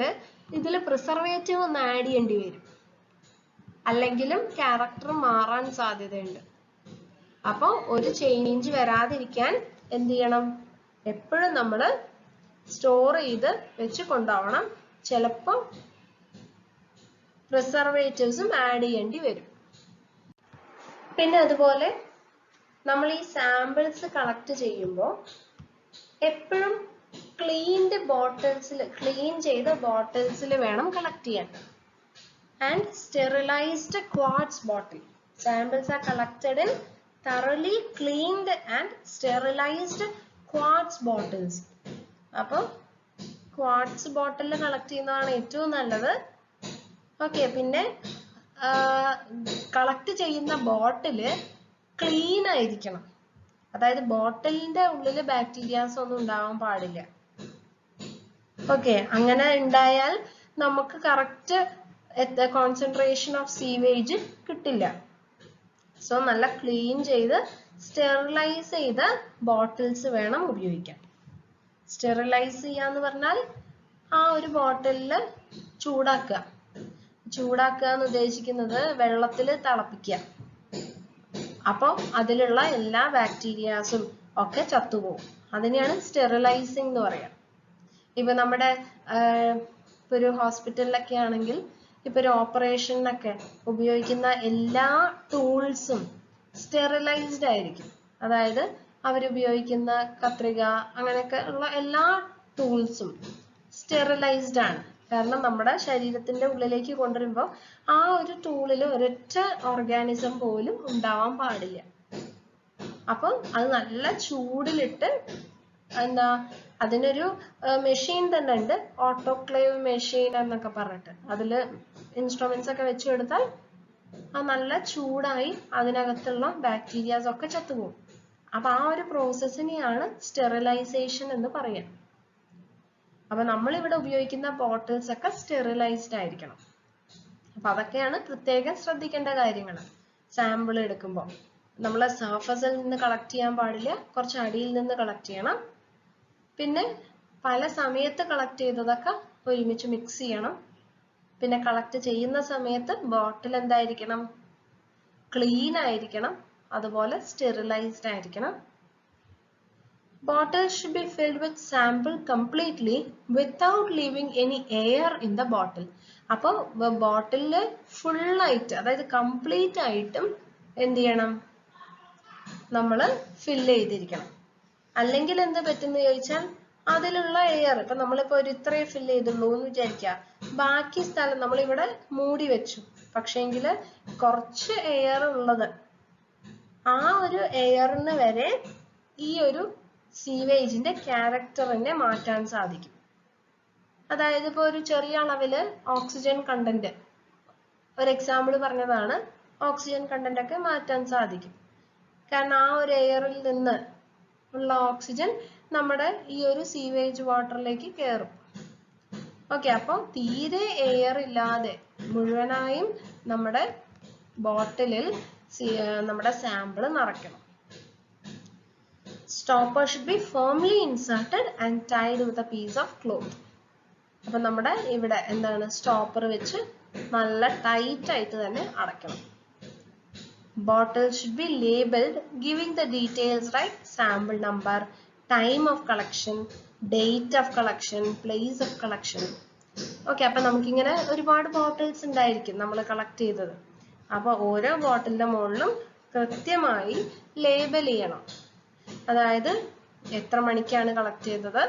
Speaker 1: ഇതിൽ പ്രിസർവേറ്റീവ് ഒന്ന് ആഡ് ചെയ്യേണ്ടി വരും, അല്ലെങ്കിലും ക്യാരക്ടർ മാറാൻ സാധ്യതയുണ്ട്. അപ്പോൾ ഒരു ചേഞ്ച് വരാതിരിക്കാൻ എന്ത് ചെയ്യണം, എപ്പോഴും നമ്മൾ സ്റ്റോർ ചെയ്ത് വെച്ച് കൊണ്ടുപോകണം. ചിലപ്പോൾ പ്രിസർവേറ്റീവ്സും ആഡ് ചെയ്യേണ്ടി വരും. പിന്നെ അതുപോലെ നമ്മൾ ഈ സാമ്പിൾസ് കളക്ട് ചെയ്യുമ്പോൾ എപ്പോഴും ക്ലീൻ ചെയ്ത ബോട്ടിൽസിൽ വേണം കളക്ട് ചെയ്യാൻ. And sterilised quartz bottle. Samples are collected in thoroughly cleaned and sterilized quartz bottles. അപ്പോൾ ക്വാർട്സ് ബോട്ടിൽ കളക്ട് ചെയ്യുന്നതാണ് ഏറ്റവും നല്ലത്. ഓക്കെ, പിന്നെ കളക്ട് ചെയ്യുന്ന ബോട്ടില് ക്ലീൻ ആയിരിക്കണം. അതായത് ബോട്ടിലിന്റെ ഉള്ളിൽ ബാക്ടീരിയാസ് ഒന്നും ഉണ്ടാവാൻ പാടില്ല. ഓക്കെ, അങ്ങനെ ഉണ്ടായാൽ നമുക്ക് കറക്റ്റ് കോൺസെൻട്രേഷൻ ഓഫ് സീവേജ് കിട്ടില്ല. സോ നല്ല ക്ലീൻ ചെയ്ത് സ്റ്റെറിലൈസ് ചെയ്ത ബോട്ടിൽസ് വേണം ഉപയോഗിക്കാൻ. സ്റ്റെറിലൈസ് ചെയ്യാന്ന് പറഞ്ഞാൽ ആ ഒരു ബോട്ടിലിൽ ചൂടാക്കുക എന്ന് ഉദ്ദേശിക്കുന്നത് വെള്ളത്തിൽ തിളപ്പിക്കുക. അപ്പോൾ അതിലുള്ള എല്ലാ ബാക്ടീരിയാസും ഒക്കെ ചത്തുപോകും. അതിനെയാണ് സ്റ്റെറിലൈസിങ് എന്ന് പറയാം. ഇപ്പൊ നമ്മുടെ ഒരു ഹോസ്പിറ്റലിലൊക്കെ ആണെങ്കിൽ ഇപ്പൊ ഒരു ഓപ്പറേഷനൊക്കെ ഉപയോഗിക്കുന്ന എല്ലാ ടൂൾസും സ്റ്റെറിലൈസ്ഡ് ആയിരിക്കും. അതായത് അവരുപയോഗിക്കുന്ന കത്രിക അങ്ങനെയൊക്കെ ഉള്ള എല്ലാ ടൂൾസും സ്റ്റെറിലൈസ്ഡ് ആണ്. കാരണം നമ്മുടെ ശരീരത്തിന്റെ ഉള്ളിലേക്ക് കൊണ്ടുവരുമ്പോൾ ആ ഒരു ടൂളിൽ ഒരൊറ്റ ഓർഗാനിസം പോലും ഉണ്ടാവാൻ പാടില്ല. അപ്പം അത് നല്ല ചൂടിലിട്ട് അതിനൊരു മെഷീൻ തന്നെ ഉണ്ട്, ഓട്ടോക്ലേവ് മെഷീൻ എന്നൊക്കെ പറഞ്ഞിട്ട്. അതില് ഇൻസ്ട്രുമെന്റ്സ് ഒക്കെ വെച്ച് കൊടുത്താൽ അത് നല്ല ചൂടായി അതിനകത്തുള്ള ബാക്ടീരിയാസ് ഒക്കെ ചത്തുപോകും. അപ്പൊ ആ ഒരു പ്രോസസ്സിനെയാണ് സ്റ്റെറിലൈസേഷൻ എന്ന് പറയാം. അപ്പൊ നമ്മൾ ഇവിടെ ഉപയോഗിക്കുന്ന ബോട്ടിൽസ് ഒക്കെ സ്റ്റെറിലൈസ്ഡ് ആയിരിക്കണം. അപ്പൊ അതൊക്കെയാണ് പ്രത്യേകം ശ്രദ്ധിക്കേണ്ട കാര്യങ്ങൾ. സാമ്പിൾ എടുക്കുമ്പോൾ നമ്മൾ സർഫസിൽ നിന്ന് കളക്ട് ചെയ്യാൻ പാടില്ല, കുറച്ച് അടിയിൽ നിന്ന് കളക്ട് ചെയ്യണം. പിന്നെ പല സമയത്ത് കളക്ട് ചെയ്തതൊക്കെ ഒരുമിച്ച് മിക്സ് ചെയ്യണം. പിന്നെ കളക്ട് ചെയ്യുന്ന സമയത്ത് ബോട്ടിൽ എന്തായിരിക്കണം, ക്ലീൻ ആയിരിക്കണം, അതുപോലെ സ്റ്റെറിലൈസ്ഡ് ആയിരിക്കണം. Bottles should be filled with sample completely without leaving any air in the bottle. അപ്പോൾ ബോട്ടിലില് ഫുൾ ആയിട്ട്, അതായത് കംപ്ലീറ്റ് ആയിട്ടും എന്ത് ചെയ്യണം, നമ്മൾ ഫില്ല് ചെയ്തിരിക്കണം. അല്ലെങ്കിൽ എന്ത് പറ്റുന്ന ചോദിച്ചാൽ അതിലുള്ള എയർ, ഇപ്പൊ നമ്മളിപ്പോ ഇത്രേ ഫില്ല് ചെയ്തുള്ളൂ എന്ന് വിചാരിക്കുക, ബാക്കി സ്ഥലം നമ്മളിവിടെ മൂടി വെച്ചു, പക്ഷേങ്കില് കുറച്ച് എയർ ഉള്ളത്, ആ ഒരു എയറിന് വരെ ഈ ഒരു സീവേജിന്റെ ക്യാരക്ടറിനെ മാറ്റാൻ സാധിക്കും. അതായത് ഇപ്പൊ ഒരു ചെറിയ അളവില് ഓക്സിജൻ കണ്ടന്റ്, ഒരു എക്സാമ്പിൾ പറഞ്ഞതാണ്, ഓക്സിജൻ കണ്ടന്റ് ഒക്കെ മാറ്റാൻ സാധിക്കും. കാരണം ആ ഒരു എയറിൽ നിന്ന് ഉള്ള ഓക്സിജൻ നമ്മുടെ ഈ ഒരു സീവേജ് വാട്ടറിലേക്ക് കയറും. ഓക്കെ, അപ്പോൾ തീരെ എയർ ഇല്ലാതെ മുഴുവനായും നമ്മുടെ ബോട്ടിലിൽ നമ്മുടെ sample നിറയ്ക്കണം. Stopper should be firmly inserted and tied with a piece of cloth. അപ്പോൾ നമ്മുടെ ഇവിടെ എന്താണ് സ്റ്റോപ്പർ വെച്ച് നല്ല ടൈറ്റ് ആയിട്ട് തന്നെ അടയ്ക്കണം. Bottle should be labeled giving the details like sample number, time of collection, date of collection, place of collection. Okay, അപ്പൊ നമുക്കിങ്ങനെ ഒരുപാട് ബോട്ടിൽസ് ഉണ്ടായിരിക്കും നമ്മൾ കളക്ട് ചെയ്തത്. അപ്പൊ ഓരോ ബോട്ടിലിന്റെ മുകളിലും കൃത്യമായി ലേബൽ ചെയ്യണം. അതായത് എത്ര മണിക്കാണ് കളക്ട് ചെയ്തത്,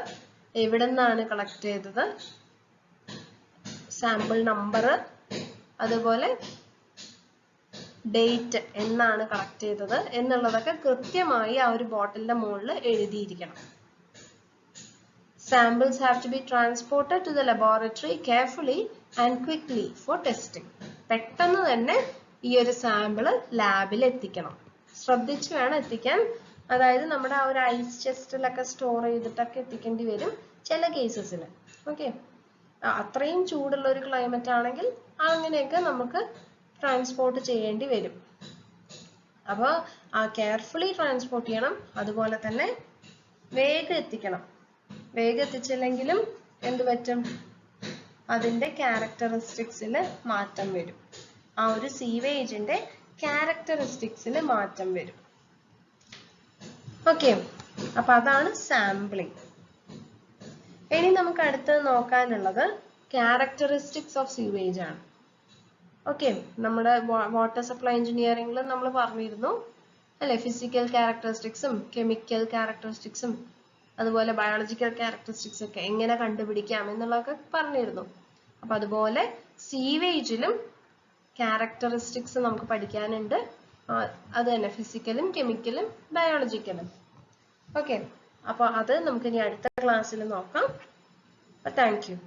Speaker 1: എവിടെ നിന്നാണ് കളക്ട് ചെയ്തത്, സാമ്പിൾ നമ്പർ, അതുപോലെ ഡേറ്റ് എന്നാണ് കളക്ട് ചെയ്തത് എന്നുള്ളതൊക്കെ കൃത്യമായി ആ ഒരു ബോട്ടിലിന്റെ മുകളിൽ എഴുതിയിരിക്കണം. Samples have to be transported to the laboratory carefully and quickly for testing. പെട്ടെന്ന് തന്നെ ഈ ഒരു സാമ്പിള് ലാബിൽ എത്തിക്കണം. ശ്രദ്ധിച്ചു വേണം എത്തിക്കാൻ. അതായത് നമ്മുടെ ആ ഒരു ഐസ് ചെസ്റ്റിലൊക്കെ സ്റ്റോർ ചെയ്തിട്ടൊക്കെ എത്തിക്കേണ്ടി വരും ചില കേസസിൽ. ഓക്കെ, അത്രയും ചൂടുള്ള ഒരു ക്ലൈമറ്റ് ആണെങ്കിൽ അങ്ങനെയൊക്കെ നമുക്ക് ട്രാൻസ്പോർട്ട് ചെയ്യേണ്ടി വരും. അപ്പോൾ ആ കെയർഫുള്ളി ട്രാൻസ്പോർട്ട് ചെയ്യണം. അതുപോലെ തന്നെ വേഗം എത്തിക്കണം. വേഗം എത്തിച്ചില്ലെങ്കിലും എന്ത് പറ്റും, അതിന്റെ ക്യാരക്ടറിസ്റ്റിക്സിൽ മാറ്റം വരും. ആ ഒരു സീവേജിന്റെ ക്യാരക്ടറിസ്റ്റിക്സിൽ മാറ്റം വരും. ഓക്കെ, അപ്പൊ അതാണ് സാമ്പിളിംഗ്. ഇനി നമുക്ക് അടുത്തത് നോക്കാനുള്ളത് ക്യാരക്ടറിസ്റ്റിക്സ് ഓഫ് സീവേജ് ആണ്. ഓക്കെ, നമ്മുടെ വാട്ടർ സപ്ലൈ എഞ്ചിനീയറിംഗിൽ നമ്മൾ പറഞ്ഞിരുന്നു അല്ലെ, ഫിസിക്കൽ ക്യാരക്ടറിസ്റ്റിക്സും കെമിക്കൽ ക്യാരക്ടറിസ്റ്റിക്സും അതുപോലെ ബയോളജിക്കൽ ക്യാരക്ടറിസ്റ്റിക്സ് ഒക്കെ എങ്ങനെ കണ്ടുപിടിക്കാം എന്നുള്ളതൊക്കെ പറഞ്ഞിരുന്നു. അപ്പൊ അതുപോലെ സീവേജിലും ക്യാരക്ടറിസ്റ്റിക്സ് നമുക്ക് പഠിക്കാനുണ്ട്. അത് തന്നെ ഫിസിക്കലും കെമിക്കലും ബയോളജിക്കലും. ഓക്കെ, അപ്പൊ അത് നമുക്ക് ഇനി അടുത്ത ക്ലാസ്സിൽ നോക്കാം. Thank you.